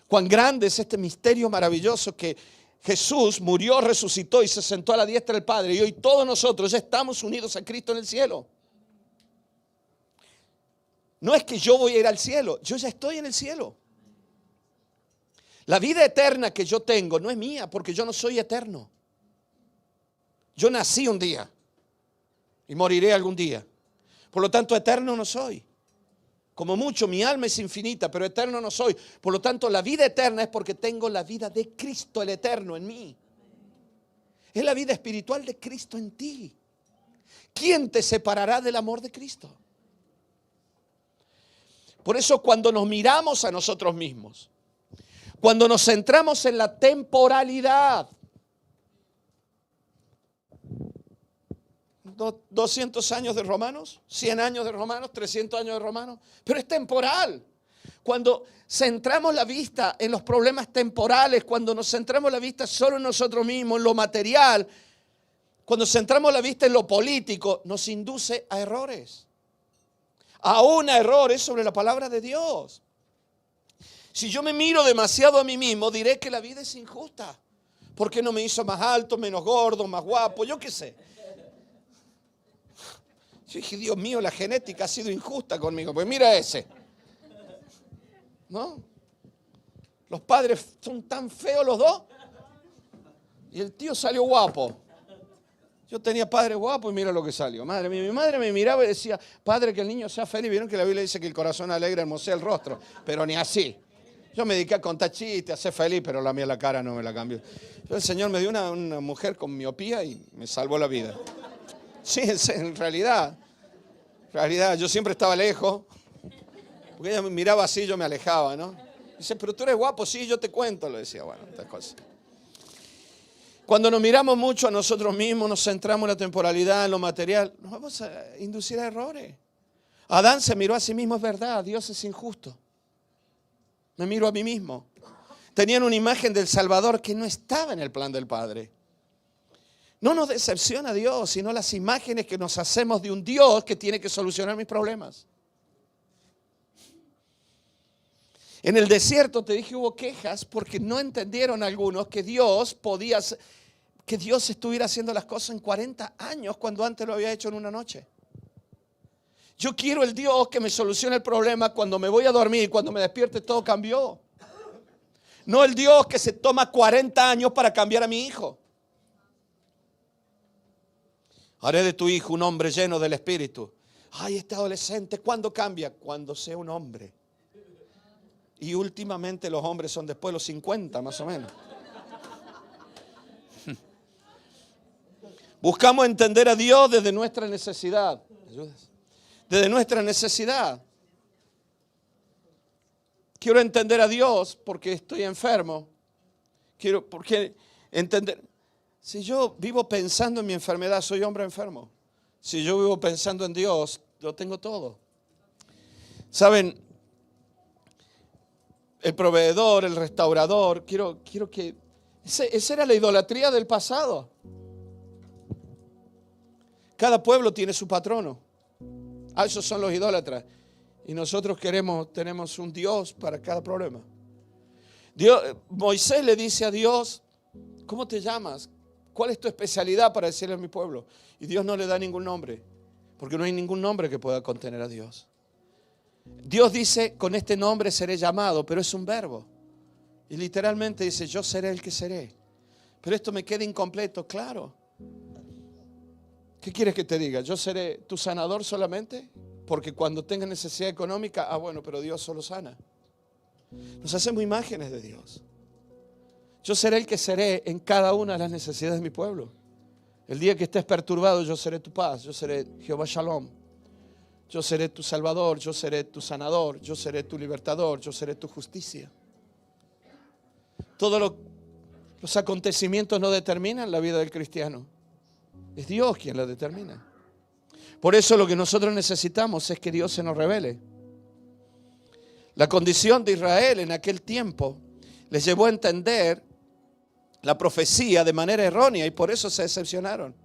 A: Cuán grande es este misterio maravilloso que Jesús murió, resucitó y se sentó a la diestra del Padre. Y hoy todos nosotros ya estamos unidos a Cristo en el cielo. No es que yo voy a ir al cielo, yo ya estoy en el cielo. La vida eterna que yo tengo no es mía porque yo no soy eterno. Yo nací un día y moriré algún día. Por lo tanto, eterno no soy. Como mucho, mi alma es infinita, pero eterno no soy. Por lo tanto, la vida eterna es porque tengo la vida de Cristo, el eterno, en mí. Es la vida espiritual de Cristo en ti. ¿Quién te separará del amor de Cristo? Por eso cuando nos miramos a nosotros mismos, cuando nos centramos en la temporalidad, 200 años de Romanos, 100 años de Romanos, 300 años de Romanos, pero es temporal. Cuando centramos la vista en los problemas temporales, cuando nos centramos la vista solo en nosotros mismos, en lo material, cuando centramos la vista en lo político, nos induce a errores. Aún a errores sobre la palabra de Dios. Si yo me miro demasiado a mí mismo, diré que la vida es injusta. ¿Por qué no me hizo más alto, menos gordo, más guapo? Yo qué sé. Yo dije, Dios mío, la genética ha sido injusta conmigo. Pues mira ese. ¿No? Los padres son tan feos los dos. Y el tío salió guapo. Yo tenía padre guapo y mira lo que salió. Madre mía, mi madre me miraba y decía, padre, que el niño sea feliz. Vieron que la Biblia dice que el corazón alegre hermosea el rostro. Pero ni así. Yo me dediqué a contar chistes, a ser feliz, pero la mía la cara no me la cambió. El Señor me dio una mujer con miopía y me salvó la vida. Sí, en realidad, yo siempre estaba lejos, porque ella me miraba así, yo me alejaba, ¿no? Dice, pero tú eres guapo, sí, yo te cuento, le decía, bueno, estas cosas. Cuando nos miramos mucho a nosotros mismos, nos centramos en la temporalidad, en lo material, nos vamos a inducir a errores. Adán se miró a sí mismo, es verdad, Dios es injusto. Me miro a mí mismo. Tenían una imagen del Salvador que no estaba en el plan del Padre. No nos decepciona Dios, sino las imágenes que nos hacemos de un Dios que tiene que solucionar mis problemas. En el desierto, te dije, hubo quejas porque no entendieron algunos que Dios estuviera haciendo las cosas en 40 años cuando antes lo había hecho en una noche. Yo quiero el Dios que me solucione el problema cuando me voy a dormir, cuando me despierte todo cambió. No el Dios que se toma 40 años para cambiar a mi hijo. Haré de tu hijo un hombre lleno del Espíritu. Ay, este adolescente, ¿cuándo cambia? Cuando sea un hombre. Y últimamente los hombres son después de los 50, más o menos. Buscamos entender a Dios desde nuestra necesidad. ¿Ayudas? Desde nuestra necesidad. Quiero entender a Dios porque estoy enfermo. Porque entender. Si yo vivo pensando en mi enfermedad, soy hombre enfermo. Si yo vivo pensando en Dios, lo tengo todo. ¿Saben? El proveedor, el restaurador, quiero que... Esa era la idolatría del pasado. Cada pueblo tiene su patrono. Esos son los idólatras. Y nosotros tenemos un Dios para cada problema. Moisés le dice a Dios, ¿cómo te llamas? ¿Cuál es tu especialidad para decirle a mi pueblo? Y Dios no le da ningún nombre, porque no hay ningún nombre que pueda contener a Dios. Dios dice, con este nombre seré llamado, pero es un verbo. Y literalmente dice, yo seré el que seré. Pero esto me queda incompleto, claro. ¿Qué quieres que te diga? ¿Yo seré tu sanador solamente? Porque cuando tenga necesidad económica, bueno, pero Dios solo sana. Nos hacemos imágenes de Dios. Yo seré el que seré en cada una de las necesidades de mi pueblo. El día que estés perturbado, yo seré tu paz, yo seré Jehová Shalom. Yo seré tu salvador, yo seré tu sanador, yo seré tu libertador, yo seré tu justicia. Todos los acontecimientos no determinan la vida del cristiano. Es Dios quien la determina. Por eso lo que nosotros necesitamos es que Dios se nos revele. La condición de Israel en aquel tiempo les llevó a entender la profecía de manera errónea y por eso se decepcionaron.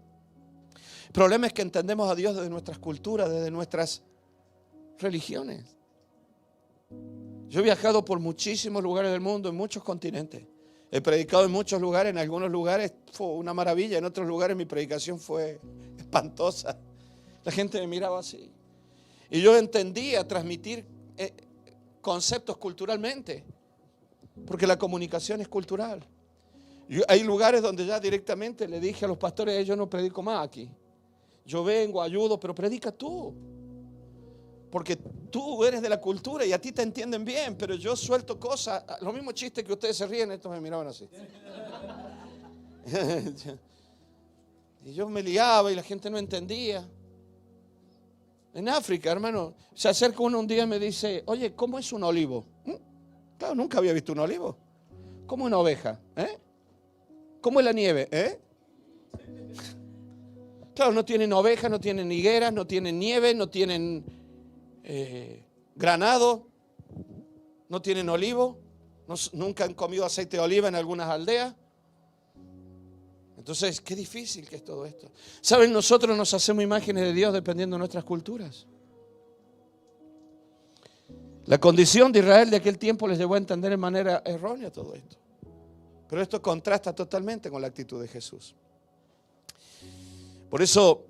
A: El problema es que entendemos a Dios desde nuestras culturas, desde nuestras religiones. Yo he viajado por muchísimos lugares del mundo, en muchos continentes. He predicado en muchos lugares, en algunos lugares fue una maravilla, en otros lugares mi predicación fue espantosa. La gente me miraba así. Y yo entendía transmitir conceptos culturalmente, porque la comunicación es cultural. Hay lugares donde ya directamente le dije a los pastores, yo no predico más aquí. Yo vengo, ayudo, pero predica tú. Porque tú eres de la cultura y a ti te entienden bien, pero yo suelto cosas, los mismos chistes que ustedes se ríen, estos me miraban así. Y yo me liaba y la gente no entendía. En África, hermano, se acerca uno un día y me dice, oye, ¿cómo es un olivo? Claro, nunca había visto un olivo. ¿Cómo una oveja? ¿Cómo es la nieve? Claro, no tienen ovejas, no tienen higueras, no tienen nieve, no tienen granado, no tienen olivo, nunca han comido aceite de oliva en algunas aldeas. Entonces, qué difícil que es todo esto. ¿Saben? Nosotros nos hacemos imágenes de Dios dependiendo de nuestras culturas. La condición de Israel de aquel tiempo les llevó a entender de manera errónea todo esto. Pero esto contrasta totalmente con la actitud de Jesús. Por eso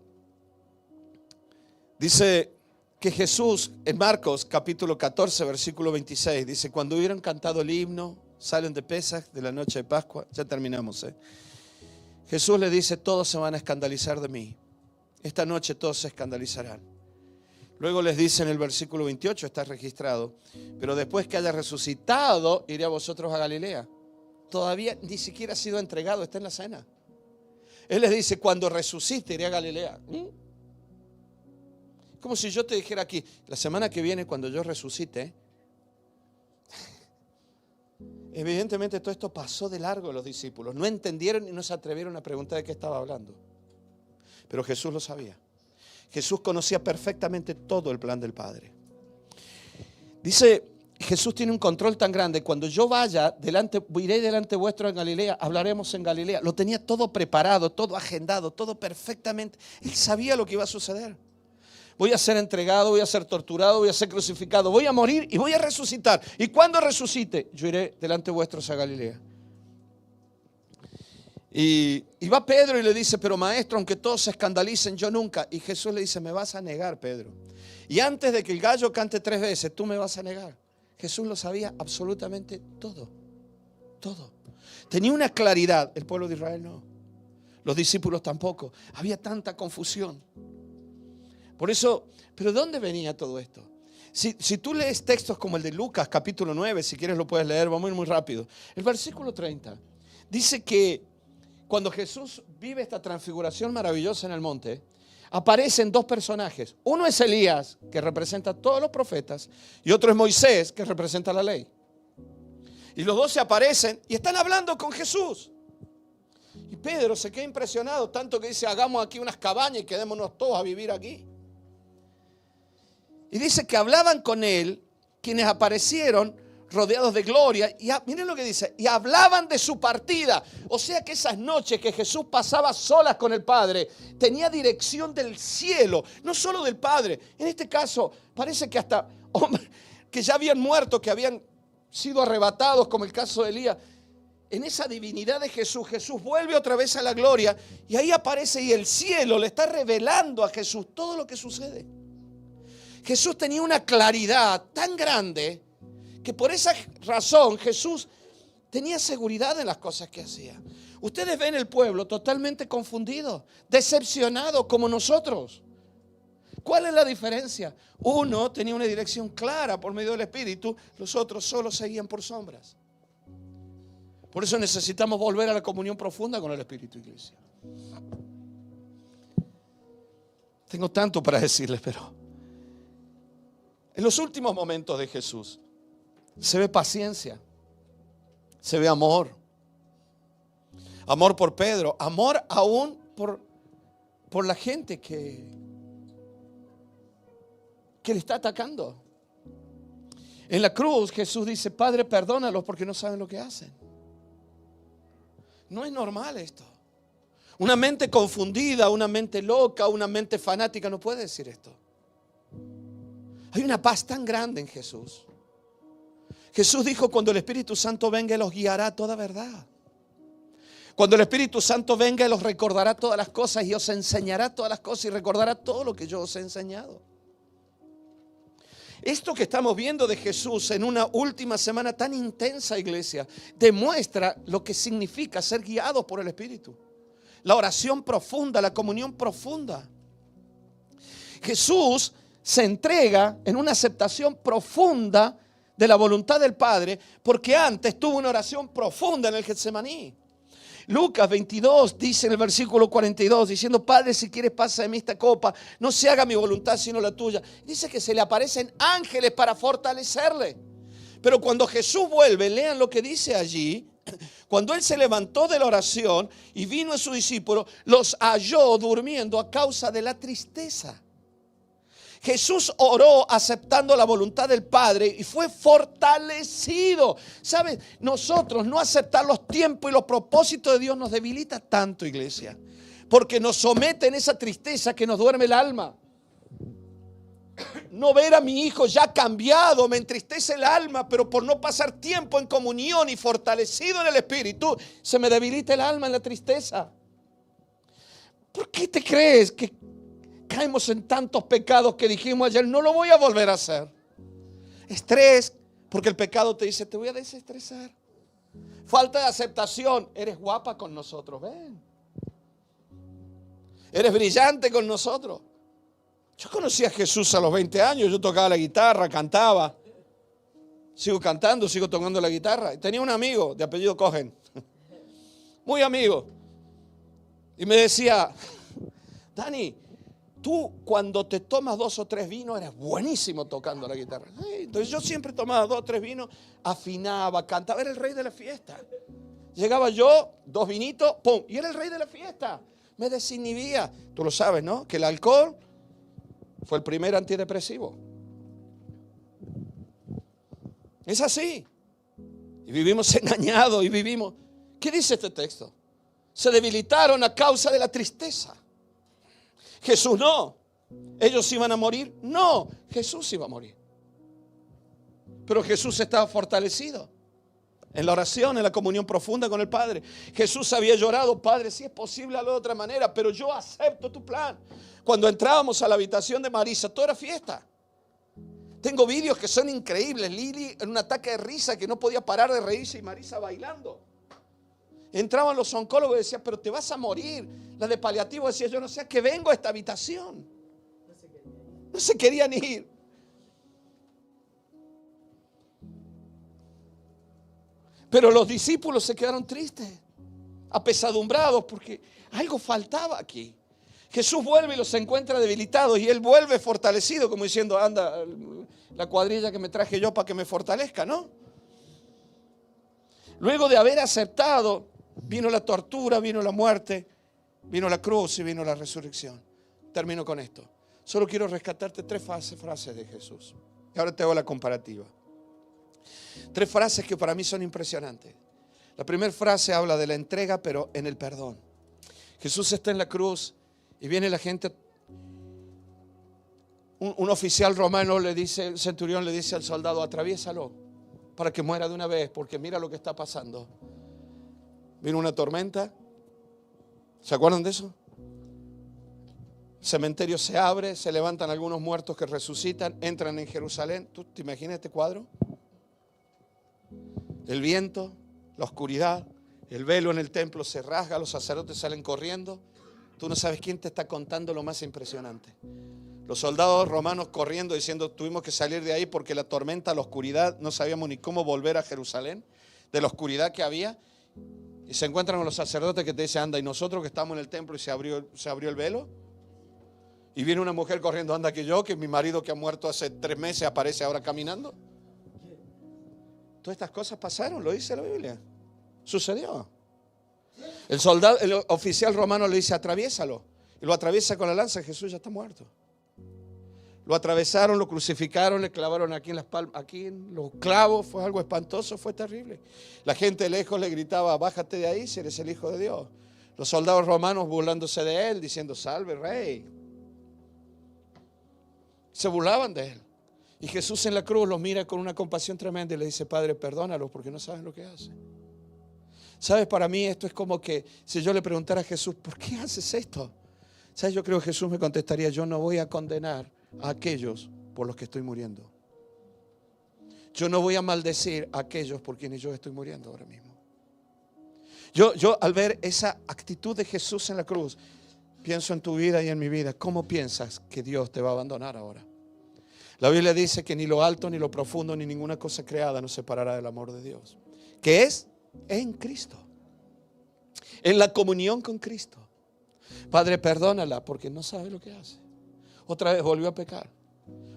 A: dice que Jesús en Marcos capítulo 14 versículo 26 dice, cuando hubieron cantado el himno, salen de Pesaj, de la noche de Pascua, ya terminamos. Jesús le dice, todos se van a escandalizar de mí. Esta noche todos se escandalizarán. Luego les dice en el versículo 28, está registrado, pero después que haya resucitado, iré a vosotros a Galilea. Todavía ni siquiera ha sido entregado, está en la cena. Él les dice, cuando resucite iré a Galilea. Como si yo te dijera aquí, la semana que viene cuando yo resucite, Evidentemente todo esto pasó de largo a los discípulos. No entendieron y no se atrevieron a preguntar de qué estaba hablando. Pero Jesús lo sabía. Jesús conocía perfectamente todo el plan del Padre. Dice, Jesús tiene un control tan grande. Cuando yo iré delante vuestro en Galilea, hablaremos en Galilea. Lo tenía todo preparado, todo agendado, todo perfectamente. Él sabía lo que iba a suceder. Voy a ser entregado, voy a ser torturado, voy a ser crucificado, voy a morir y voy a resucitar. Y cuando resucite, yo iré delante vuestros a Galilea. Y va Pedro y le dice, pero maestro, aunque todos se escandalicen, yo nunca. Y Jesús le dice, me vas a negar, Pedro. Y antes de que el gallo cante 3 veces, tú me vas a negar. Jesús lo sabía absolutamente todo. Todo. Tenía una claridad, el pueblo de Israel no. Los discípulos tampoco. Había tanta confusión. Por eso, ¿pero de dónde venía todo esto? Si tú lees textos como el de Lucas, capítulo 9, si quieres lo puedes leer, vamos a ir muy rápido. El versículo 30 dice que cuando Jesús vive esta transfiguración maravillosa en el monte, aparecen 2 personajes. Uno es Elías, que representa a todos los profetas, y otro es Moisés, que representa la ley. Y los 2 se aparecen y están hablando con Jesús. Y Pedro se queda impresionado, tanto que dice, hagamos aquí unas cabañas y quedémonos todos a vivir aquí. Y dice que hablaban con él, quienes aparecieron rodeados de gloria. Y miren lo que dice, y hablaban de su partida. O sea que esas noches que Jesús pasaba solas con el Padre, tenía dirección del cielo, no solo del Padre. En este caso, parece que hasta hombres que ya habían muerto, que habían sido arrebatados, como el caso de Elías. En esa divinidad de Jesús, Jesús vuelve otra vez a la gloria y ahí aparece y el cielo le está revelando a Jesús todo lo que sucede. Jesús tenía una claridad tan grande que por esa razón Jesús tenía seguridad en las cosas que hacía. Ustedes ven el pueblo totalmente confundido, decepcionado como nosotros. ¿Cuál es la diferencia? Uno tenía una dirección clara por medio del Espíritu, los otros solo seguían por sombras. Por eso necesitamos volver a la comunión profunda con el Espíritu, iglesia. Tengo tanto para decirles, pero en los últimos momentos de Jesús se ve paciencia, se ve amor. Amor por Pedro, amor aún por la gente que le está atacando. En la cruz Jesús dice, Padre, perdónalos porque no saben lo que hacen. No es normal esto. Una mente confundida, una mente loca, una mente fanática no puede decir esto. Hay una paz tan grande en Jesús. Jesús dijo, cuando el Espíritu Santo venga, Él los guiará a toda verdad. Cuando el Espíritu Santo venga, Él os recordará todas las cosas y os enseñará todas las cosas y recordará todo lo que yo os he enseñado. Esto que estamos viendo de Jesús en una última semana tan intensa, iglesia, demuestra lo que significa ser guiados por el Espíritu. La oración profunda, la comunión profunda. Jesús se entrega en una aceptación profunda de la voluntad del Padre, porque antes tuvo una oración profunda en el Getsemaní. Lucas 22 dice en el versículo 42, diciendo, Padre, si quieres pasa de mí esta copa, no se haga mi voluntad sino la tuya. Dice que se le aparecen ángeles para fortalecerle. Pero cuando Jesús vuelve, lean lo que dice allí, cuando Él se levantó de la oración y vino a sus discípulos, los halló durmiendo a causa de la tristeza. Jesús oró aceptando la voluntad del Padre y fue fortalecido. ¿Sabes? Nosotros no aceptar los tiempos y los propósitos de Dios nos debilita tanto, iglesia. Porque nos somete en esa tristeza que nos duerme el alma. No ver a mi hijo ya cambiado me entristece el alma, pero por no pasar tiempo en comunión y fortalecido en el Espíritu, se me debilita el alma en la tristeza. ¿Por qué te crees que caemos en tantos pecados que dijimos ayer, no lo voy a volver a hacer? Estrés, porque el pecado te dice, te voy a desestresar. Falta de aceptación, eres guapa con nosotros, ven. Eres brillante con nosotros. Yo conocí a Jesús a los 20 años, yo tocaba la guitarra, cantaba. Sigo cantando, sigo tocando la guitarra. Tenía un amigo de apellido Cohen, muy amigo. Y me decía, Dani, Tú cuando te tomas 2 o 3 vinos eres buenísimo tocando la guitarra. Entonces yo siempre tomaba 2 o 3 vinos, afinaba, cantaba, era el rey de la fiesta. Llegaba yo, 2 vinitos, ¡pum! Y era el rey de la fiesta. Me desinhibía. Tú lo sabes, ¿no? Que el alcohol fue el primer antidepresivo. Es así. Y vivimos engañados y vivimos. ¿Qué dice este texto? Se debilitaron a causa de la tristeza. Jesús no. ¿Ellos iban a morir? No, Jesús iba a morir. Pero Jesús estaba fortalecido en la oración, en la comunión profunda con el Padre. Jesús había llorado: Padre, si es posible hazlo de otra manera, pero yo acepto tu plan. Cuando entrábamos a la habitación de Marisa, todo era fiesta. Tengo vídeos que son increíbles. Lili en un ataque de risa que no podía parar de reírse y Marisa bailando. Entraban los oncólogos y decían: pero te vas a morir. La de paliativo decía: yo no sé a qué vengo a esta habitación. No se querían ir. Pero los discípulos se quedaron tristes, apesadumbrados, porque algo faltaba aquí. Jesús vuelve y los encuentra debilitados y Él vuelve fortalecido, como diciendo: anda, la cuadrilla que me traje yo para que me fortalezca, ¿no? Luego de haber aceptado, vino la tortura, vino la muerte, vino la cruz y vino la resurrección. Termino con esto. Solo quiero rescatarte 3 frases de Jesús. Y ahora te hago la comparativa. 3 frases que para mí son impresionantes. La primera frase habla de la entrega, pero en el perdón. Jesús está en la cruz y viene la gente. Un oficial romano le dice, el centurión le dice al soldado: atraviésalo para que muera de una vez, porque mira lo que está pasando. Vino una tormenta. ¿Se acuerdan de eso? El cementerio se abre, se levantan algunos muertos que resucitan, entran en Jerusalén. ¿Tú te imaginas este cuadro? El viento, la oscuridad, el velo en el templo se rasga, los sacerdotes salen corriendo. Tú no sabes quién te está contando lo más impresionante. Los soldados romanos corriendo diciendo: tuvimos que salir de ahí porque la tormenta, la oscuridad, no sabíamos ni cómo volver a Jerusalén, de la oscuridad que había. Y se encuentran con los sacerdotes que te dicen: anda, y nosotros que estamos en el templo y se abrió el velo. Y viene una mujer corriendo: anda, que mi marido que ha muerto hace 3 meses aparece ahora caminando. Todas estas cosas pasaron, lo dice la Biblia. Sucedió. El oficial romano le dice: atraviésalo. Y lo atraviesa con la lanza. Jesús ya está muerto. Lo atravesaron, lo crucificaron, le clavaron aquí en las palmas, aquí en los clavos. Fue algo espantoso, fue terrible. La gente de lejos le gritaba: bájate de ahí si eres el Hijo de Dios. Los soldados romanos burlándose de él, diciendo: salve, rey. Se burlaban de él. Y Jesús en la cruz los mira con una compasión tremenda y le dice: Padre, perdónalos porque no saben lo que hacen. ¿Sabes? Para mí esto es como que si yo le preguntara a Jesús: ¿por qué haces esto? ¿Sabes? Yo creo que Jesús me contestaría: yo no voy a condenar a aquellos por los que estoy muriendo. Yo no voy a maldecir a aquellos por quienes yo estoy muriendo ahora mismo. Yo al ver esa actitud de Jesús en la cruz, pienso en tu vida y en mi vida. ¿Cómo piensas que Dios te va a abandonar ahora? La Biblia dice que ni lo alto, ni lo profundo, ni ninguna cosa creada nos separará del amor de Dios, que es en Cristo, en la comunión con Cristo. Padre, perdónala porque no sabe lo que hace. Otra vez volvió a pecar,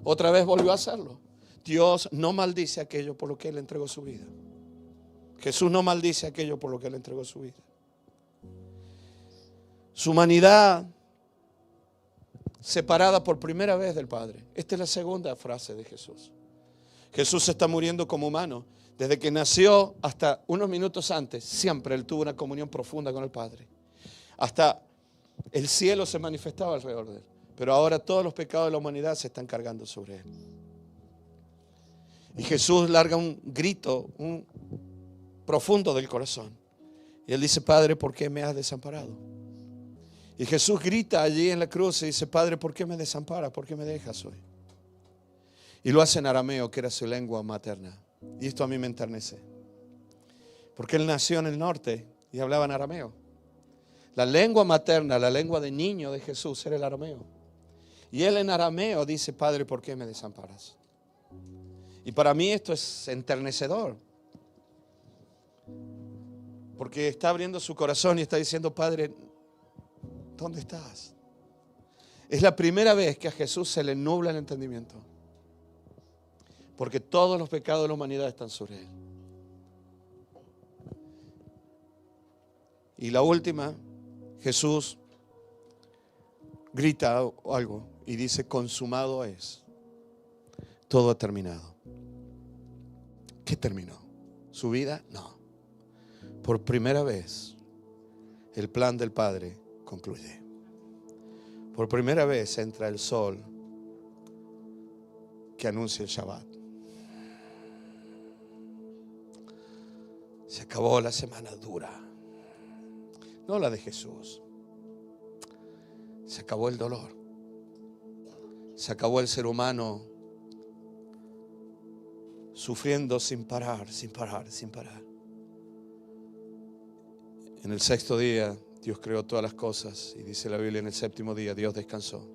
A: otra vez volvió a hacerlo. Dios no maldice aquello por lo que Él entregó su vida. Jesús no maldice aquello por lo que Él entregó su vida. Su humanidad separada por primera vez del Padre. Esta es la segunda frase de Jesús. Jesús está muriendo como humano. Desde que nació hasta unos minutos antes, siempre Él tuvo una comunión profunda con el Padre. Hasta el cielo se manifestaba alrededor de Él. Pero ahora todos los pecados de la humanidad se están cargando sobre Él. Y Jesús larga un grito, un profundo del corazón. Y Él dice: Padre, ¿por qué me has desamparado? Y Jesús grita allí en la cruz y dice: Padre, ¿por qué me desamparas? ¿Por qué me dejas hoy? Y lo hace en arameo, que era su lengua materna. Y esto a mí me enternece. Porque Él nació en el norte y hablaba en arameo. La lengua materna, la lengua de niño de Jesús era el arameo. Y Él en arameo dice: Padre, ¿por qué me desamparas? Y para mí esto es enternecedor. Porque está abriendo su corazón y está diciendo: Padre, ¿dónde estás? Es la primera vez que a Jesús se le nubla el entendimiento. Porque todos los pecados de la humanidad están sobre Él. Y la última, Jesús grita algo y dice: consumado es. Todo ha terminado. ¿Qué terminó? ¿Su vida? No. Por primera vez, el plan del Padre concluye. Por primera vez entra el sol que anuncia el Shabbat. Se acabó la semana dura. No la de Jesús. Se acabó el dolor. Se acabó el ser humano sufriendo sin parar, sin parar, sin parar. En el sexto día Dios creó todas las cosas y dice la Biblia: en el séptimo día Dios descansó.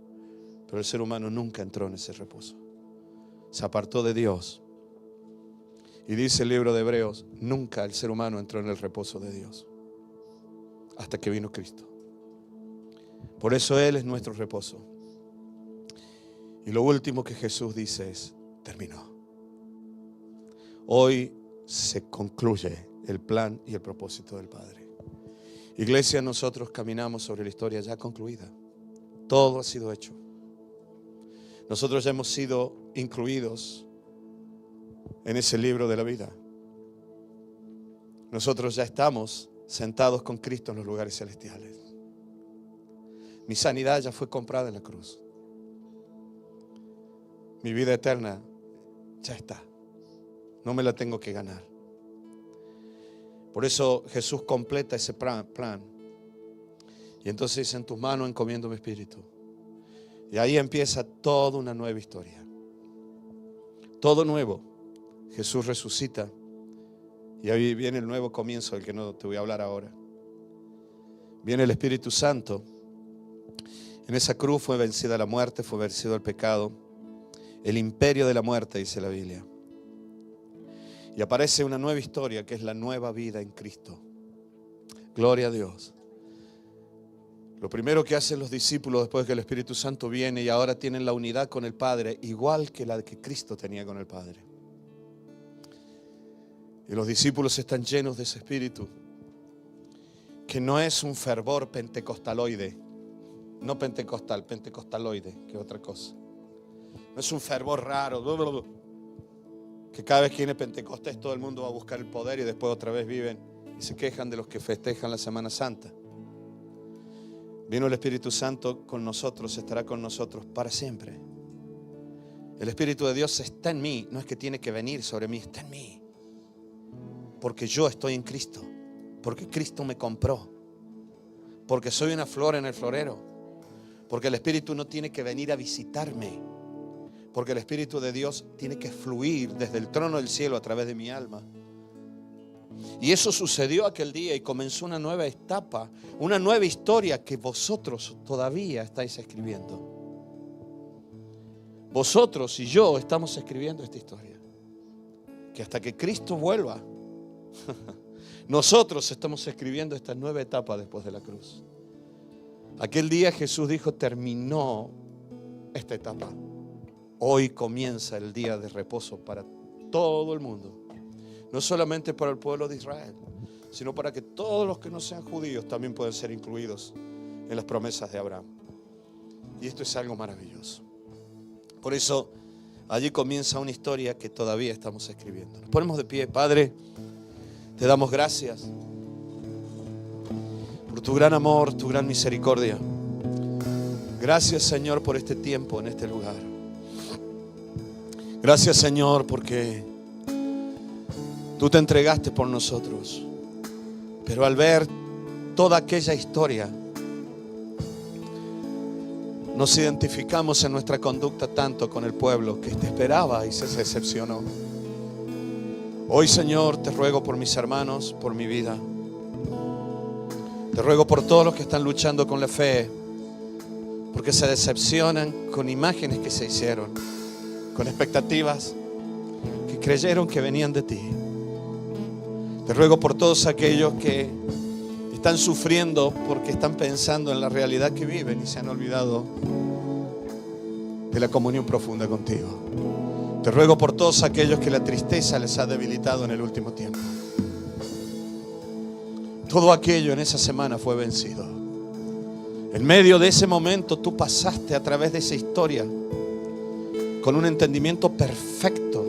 A: Pero el ser humano nunca entró en ese reposo. Se apartó de Dios. Y dice el libro de Hebreos: nunca el ser humano entró en el reposo de Dios hasta que vino Cristo. Por eso Él es nuestro reposo. Y lo último que Jesús dice es: terminó. Hoy se concluye el plan y el propósito del Padre. Iglesia, nosotros caminamos sobre la historia ya concluida. Todo ha sido hecho. Nosotros ya hemos sido incluidos en ese libro de la vida. Nosotros ya estamos sentados con Cristo en los lugares celestiales. Mi sanidad ya fue comprada en la cruz. Mi vida eterna ya está. No me la tengo que ganar. Por eso Jesús completa ese plan. Y entonces dice: en tus manos encomiendo mi espíritu. Y ahí empieza toda una nueva historia. Todo nuevo. Jesús resucita. Y ahí viene el nuevo comienzo, del que no te voy a hablar ahora. Viene el Espíritu Santo. En esa cruz fue vencida la muerte, fue vencido el pecado. El imperio de la muerte, dice la Biblia. Y aparece una nueva historia, que es la nueva vida en Cristo. Gloria a Dios. Lo primero que hacen los discípulos después de que el Espíritu Santo viene y ahora tienen la unidad con el Padre, igual que la que Cristo tenía con el Padre. Y los discípulos están llenos de ese Espíritu, que no es un fervor pentecostaloide, no pentecostal, pentecostaloide, que es otra cosa. No es un fervor raro, que cada vez que viene Pentecostés todo el mundo va a buscar el poder y después otra vez viven y se quejan de los que festejan la Semana Santa. Vino el Espíritu Santo con nosotros, estará con nosotros para siempre. El Espíritu de Dios está en mí, no es que tiene que venir sobre mí, está en mí. Porque yo estoy en Cristo, porque Cristo me compró, porque soy una flor en el florero, porque el Espíritu no tiene que venir a visitarme, porque el Espíritu de Dios tiene que fluir desde el trono del cielo a través de mi alma. Y eso sucedió aquel día y comenzó una nueva etapa, una nueva historia que vosotros todavía estáis escribiendo. Vosotros y yo estamos escribiendo esta historia, que hasta que Cristo vuelva, nosotros estamos escribiendo esta nueva etapa después de la cruz. Aquel día Jesús dijo: terminó esta etapa. Hoy comienza el día de reposo para todo el mundo. No solamente para el pueblo de Israel, sino para que todos los que no sean judíos también puedan ser incluidos en las promesas de Abraham. Y esto es algo maravilloso. Por eso allí comienza una historia que todavía estamos escribiendo. Nos ponemos de pie. Padre, te damos gracias por tu gran amor, tu gran misericordia. Gracias, Señor, por este tiempo en este lugar. Gracias, Señor, porque tú te entregaste por nosotros. Pero al ver toda aquella historia, nos identificamos en nuestra conducta tanto con el pueblo que te esperaba y se decepcionó. Hoy, Señor, te ruego por mis hermanos, por mi vida. Te ruego por todos los que están luchando con la fe, porque se decepcionan con imágenes que se hicieron, con expectativas que creyeron que venían de ti. Te ruego por todos aquellos que están sufriendo porque están pensando en la realidad que viven y se han olvidado de la comunión profunda contigo. Te ruego por todos aquellos que la tristeza les ha debilitado en el último tiempo. Todo aquello en esa semana fue vencido. En medio de ese momento tú pasaste a través de esa historia con un entendimiento perfecto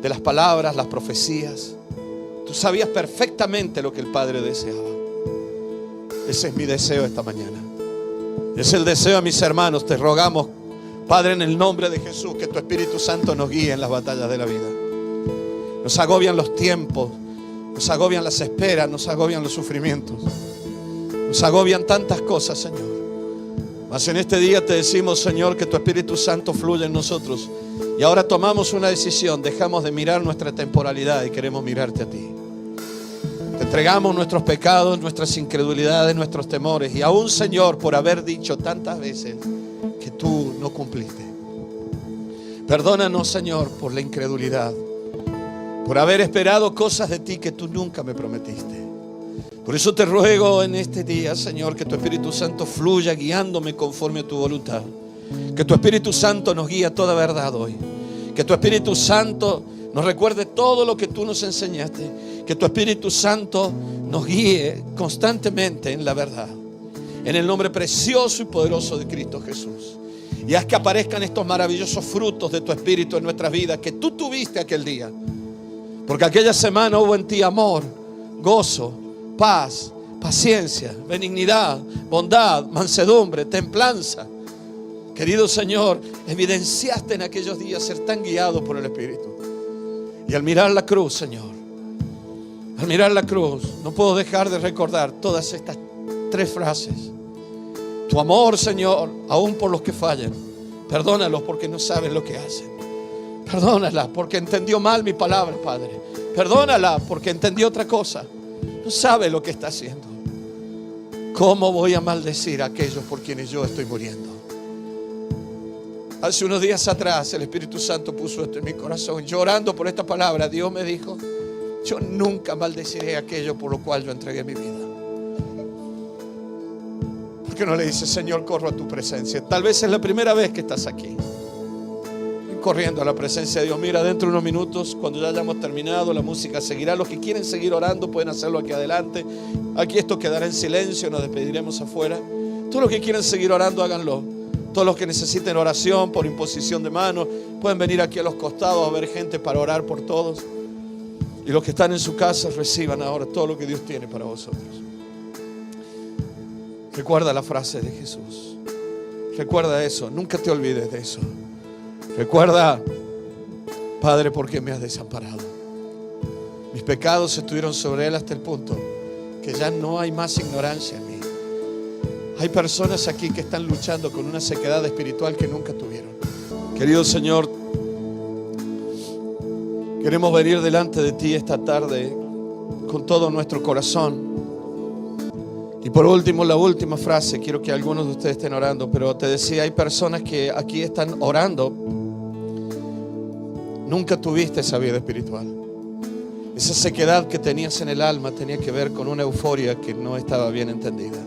A: de las palabras, las profecías. Tú sabías perfectamente lo que el Padre deseaba. Ese es mi deseo esta mañana. Es el deseo de mis hermanos. Te rogamos, Padre, en el nombre de Jesús, que tu Espíritu Santo nos guíe en las batallas de la vida. Nos agobian los tiempos, nos agobian las esperas, nos agobian los sufrimientos, nos agobian tantas cosas, Señor. Mas en este día te decimos, Señor, que tu Espíritu Santo fluya en nosotros. Y ahora tomamos una decisión. Dejamos de mirar nuestra temporalidad y queremos mirarte a ti. Te entregamos nuestros pecados, nuestras incredulidades, nuestros temores. Y aún, Señor, por haber dicho tantas veces que tú no cumpliste. Perdónanos, Señor, por la incredulidad, por haber esperado cosas de ti que tú nunca me prometiste. Por eso te ruego en este día, Señor, que tu Espíritu Santo fluya guiándome conforme a tu voluntad. Que tu Espíritu Santo nos guíe a toda verdad hoy. Que tu Espíritu Santo nos recuerde todo lo que tú nos enseñaste. Que tu Espíritu Santo nos guíe constantemente en la verdad. En el nombre precioso y poderoso de Cristo Jesús. Y haz que aparezcan estos maravillosos frutos de tu Espíritu en nuestras vidas que tú tuviste aquel día. Porque aquella semana hubo en ti amor, gozo, paz, paciencia, benignidad, bondad, mansedumbre, templanza. Querido Señor, evidenciaste en aquellos días ser tan guiado por el Espíritu. Y al mirar la cruz, Señor, al mirar la cruz, no puedo dejar de recordar todas estas 3 frases. Tu amor, Señor, aún por los que fallan. Perdónalos porque no saben lo que hacen. Perdónala porque entendió mal mi palabra, Padre. Perdónala porque entendió otra cosa. No sabe lo que está haciendo. ¿Cómo voy a maldecir a aquellos por quienes yo estoy muriendo? Hace unos días atrás el Espíritu Santo puso esto en mi corazón. Llorando por esta palabra, Dios me dijo: yo nunca maldeciré a aquello por lo cual yo entregué mi vida. ¿Por qué no le dices: Señor, corro a tu presencia? Tal vez es la primera vez que estás aquí, corriendo a la presencia de Dios. Mira, dentro de unos minutos, cuando ya hayamos terminado, la música seguirá. Los que quieren seguir orando pueden hacerlo aquí adelante. Aquí esto quedará en silencio, nos despediremos afuera. Todos los que quieren seguir orando, háganlo. Todos los que necesiten oración por imposición de manos pueden venir aquí a los costados a ver gente para orar por todos. Y los que están en su casa reciban ahora todo lo que Dios tiene para vosotros. Recuerda la frase de Jesús. Recuerda eso, nunca te olvides de eso. Recuerda: Padre, ¿por qué me has desamparado? Mis pecados estuvieron sobre Él hasta el punto que ya no hay más ignorancia en mí. Hay personas aquí que están luchando con una sequedad espiritual que nunca tuvieron. Querido Señor, queremos venir delante de ti esta tarde con todo nuestro corazón. Y por último, la última frase, quiero que algunos de ustedes estén orando, pero te decía, hay personas que aquí están orando. Nunca tuviste esa vida espiritual. Esa sequedad que tenías en el alma tenía que ver con una euforia que no estaba bien entendida.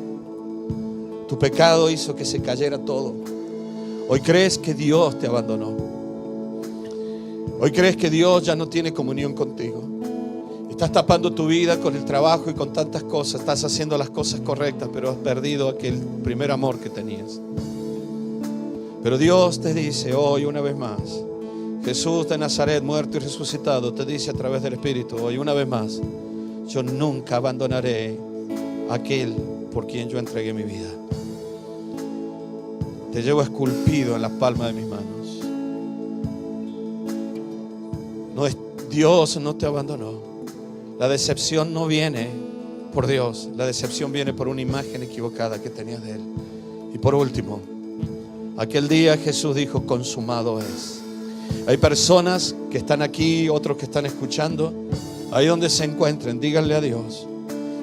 A: Tu pecado hizo que se cayera todo. Hoy crees que Dios te abandonó. Hoy crees que Dios ya no tiene comunión contigo. Estás tapando tu vida con el trabajo y con tantas cosas. Estás haciendo las cosas correctas, pero has perdido aquel primer amor que tenías. Pero Dios te dice hoy una vez más: Jesús de Nazaret, muerto y resucitado, te dice a través del Espíritu hoy una vez más: yo nunca abandonaré a aquel por quien yo entregué mi vida. Te llevo esculpido en la palma de mis manos. Dios no te abandonó. La decepción no viene por Dios. La decepción viene por una imagen equivocada que tenías de Él. Y por último, aquel día Jesús dijo: consumado es. Hay personas que están aquí, otros que están escuchando. Ahí donde se encuentren, díganle a Dios: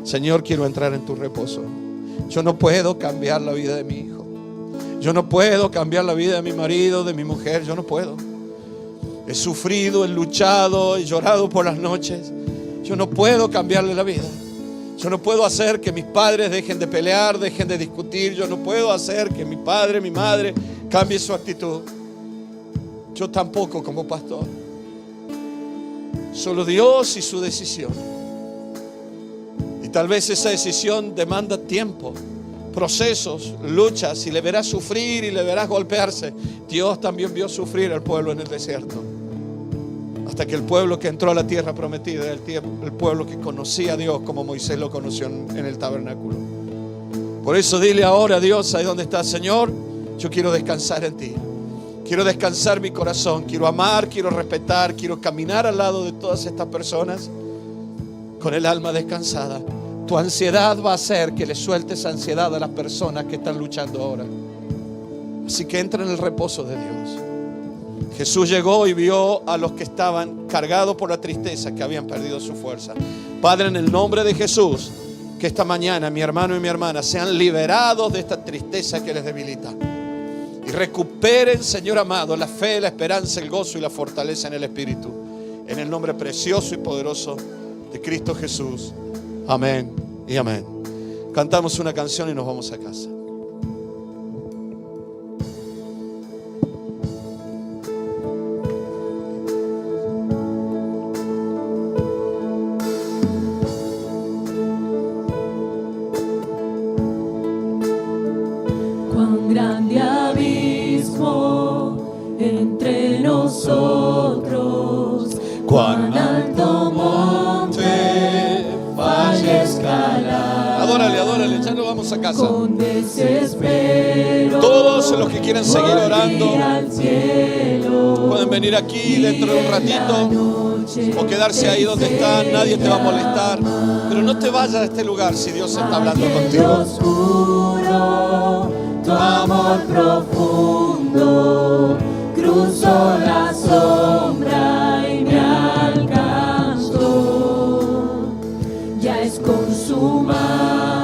A: Señor, quiero entrar en tu reposo. Yo no puedo cambiar la vida de mi hijo. Yo no puedo cambiar la vida de mi marido, de mi mujer. Yo no puedo. He sufrido, he luchado, he llorado por las noches. Yo no puedo cambiarle la vida. Yo no puedo hacer que mis padres dejen de pelear, dejen de discutir. Yo no puedo hacer que mi padre, mi madre Cambie su actitud. Yo tampoco como pastor. Solo Dios y su decisión. Y tal vez esa decisión demanda tiempo, procesos, luchas, y le verás sufrir y le verás golpearse. Dios también vio sufrir al pueblo en el desierto. Hasta que el pueblo que entró a la tierra prometida era el pueblo que conocía a Dios como Moisés lo conoció en el tabernáculo. Por eso dile ahora a Dios, ahí donde estás: Señor, yo quiero descansar en ti. Quiero descansar mi corazón. Quiero amar, quiero respetar, quiero caminar al lado de todas estas personas con el alma descansada. Tu ansiedad va a hacer que le sueltes ansiedad a las personas que están luchando ahora. Así que entra en el reposo de Dios. Jesús llegó y vio a los que estaban cargados por la tristeza, que habían perdido su fuerza. Padre, en el nombre de Jesús, que esta mañana mi hermano y mi hermana sean liberados de esta tristeza que les debilita. Y recuperen, Señor amado, la fe, la esperanza, el gozo y la fortaleza en el Espíritu. En el nombre precioso y poderoso de Cristo Jesús. Amén y amén. Cantamos una canción y nos vamos a casa.
B: Cuán grande abismo entre nosotros, cuán alto monte valle escalar.
A: Adórale, adórale, ya nos vamos a casa.
B: Con desespero,
A: todos los que quieran seguir orando
B: al cielo,
A: pueden venir aquí dentro de un ratito o quedarse ahí donde están. Nadie te va a molestar, pero no te vayas de este lugar si Dios está hablando contigo.
B: Oscuro, tu amor profundo cruzó la sombra y me alcanzó. Ya es consumado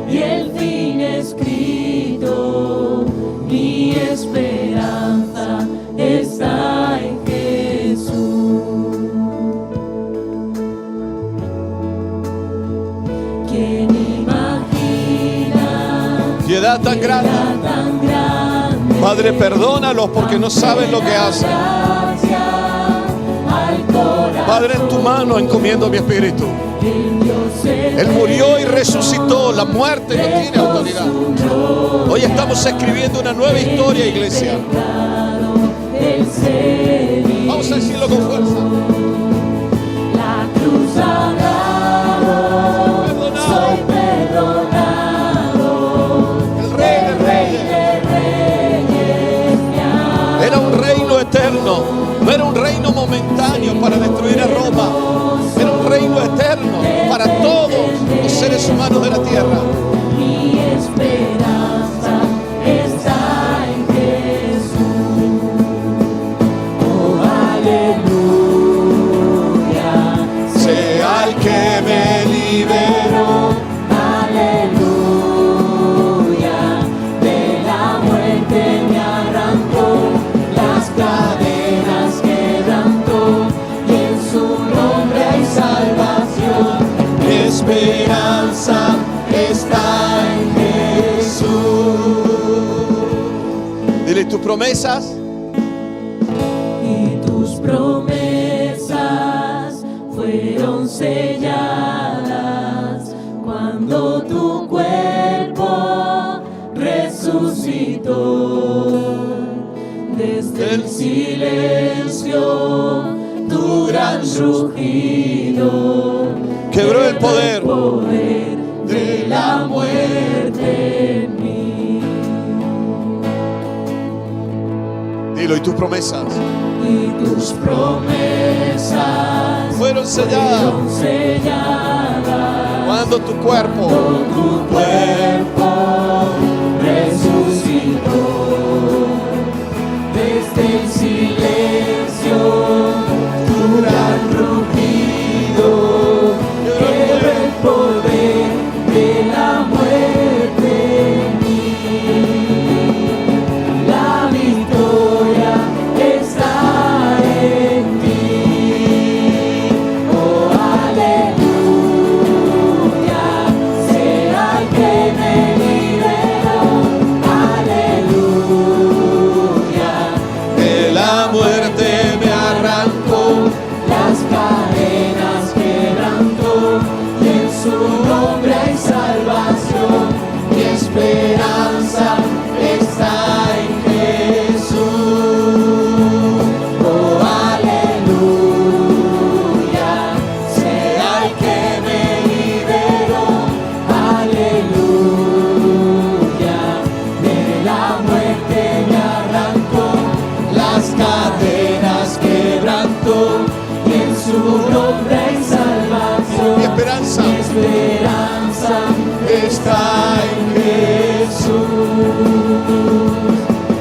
B: y el fin escrito. Mi esperanza está en Jesús. ¿Quién imagina
A: Piedad tan grande? Padre, perdónalos porque no saben lo que hacen. Padre, en tu mano encomiendo mi espíritu. Él murió y resucitó. La muerte no tiene autoridad. Hoy estamos escribiendo una nueva historia, iglesia. Vamos a decirlo con fuerza.
B: La cruz hablado, soy perdonado.
A: El Rey de Reyes. Era un reino eterno. No era un reino momentáneo para destruir a Roma. Era un reino eterno para todos los seres humanos de la tierra.
B: Mi esperanza está en Jesús. Oh, aleluya.
A: Sea el que me liberó.
B: Aleluya. De la muerte me arrancó, las cadenas quebrantó, y en su nombre hay salvación.
A: Mi esperanza está en Jesús. Dile, tus promesas
B: Y tus promesas fueron selladas cuando tu cuerpo resucitó. Desde el silencio, tu gran rugido
A: quebró el poder
B: de la muerte en mí.
A: Dilo, y tus promesas
B: Y tus promesas
A: fueron selladas cuando tu cuerpo
B: resucitó. Desde el silencio, tu gran rugido quebró el poder de la muerte en mí. La victoria está en ti. Oh, aleluya. Sea el que me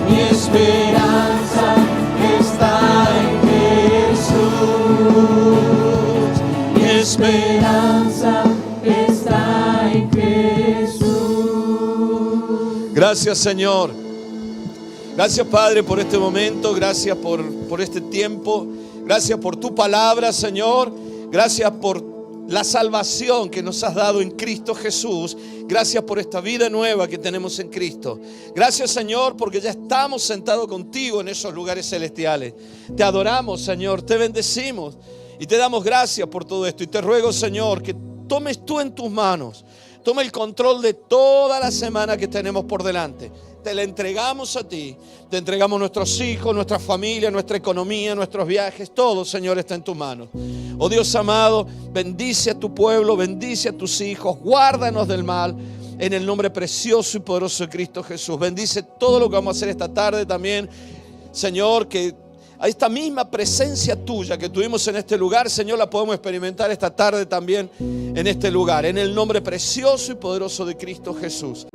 B: Mi esperanza está en Jesús. Mi esperanza está en Jesús.
A: Gracias, Señor. Gracias, Padre, por este momento. Gracias por este tiempo. Gracias por tu palabra, Señor. Gracias por la salvación que nos has dado en Cristo Jesús. Gracias por esta vida nueva que tenemos en Cristo. Gracias, Señor, porque ya estamos sentados contigo en esos lugares celestiales. Te adoramos, Señor, te bendecimos y te damos gracias por todo esto. Y te ruego, Señor, que tomes tú en tus manos, toma el control de toda la semana que tenemos por delante. Te la entregamos a ti. Te entregamos nuestros hijos, nuestra familia, nuestra economía, nuestros viajes. Todo, Señor, está en tus manos. Oh Dios amado, bendice a tu pueblo, bendice a tus hijos. Guárdanos del mal en el nombre precioso y poderoso de Cristo Jesús. Bendice todo lo que vamos a hacer esta tarde también. Señor, que a esta misma presencia tuya que tuvimos en este lugar, Señor, la podemos experimentar esta tarde también en este lugar. En el nombre precioso y poderoso de Cristo Jesús.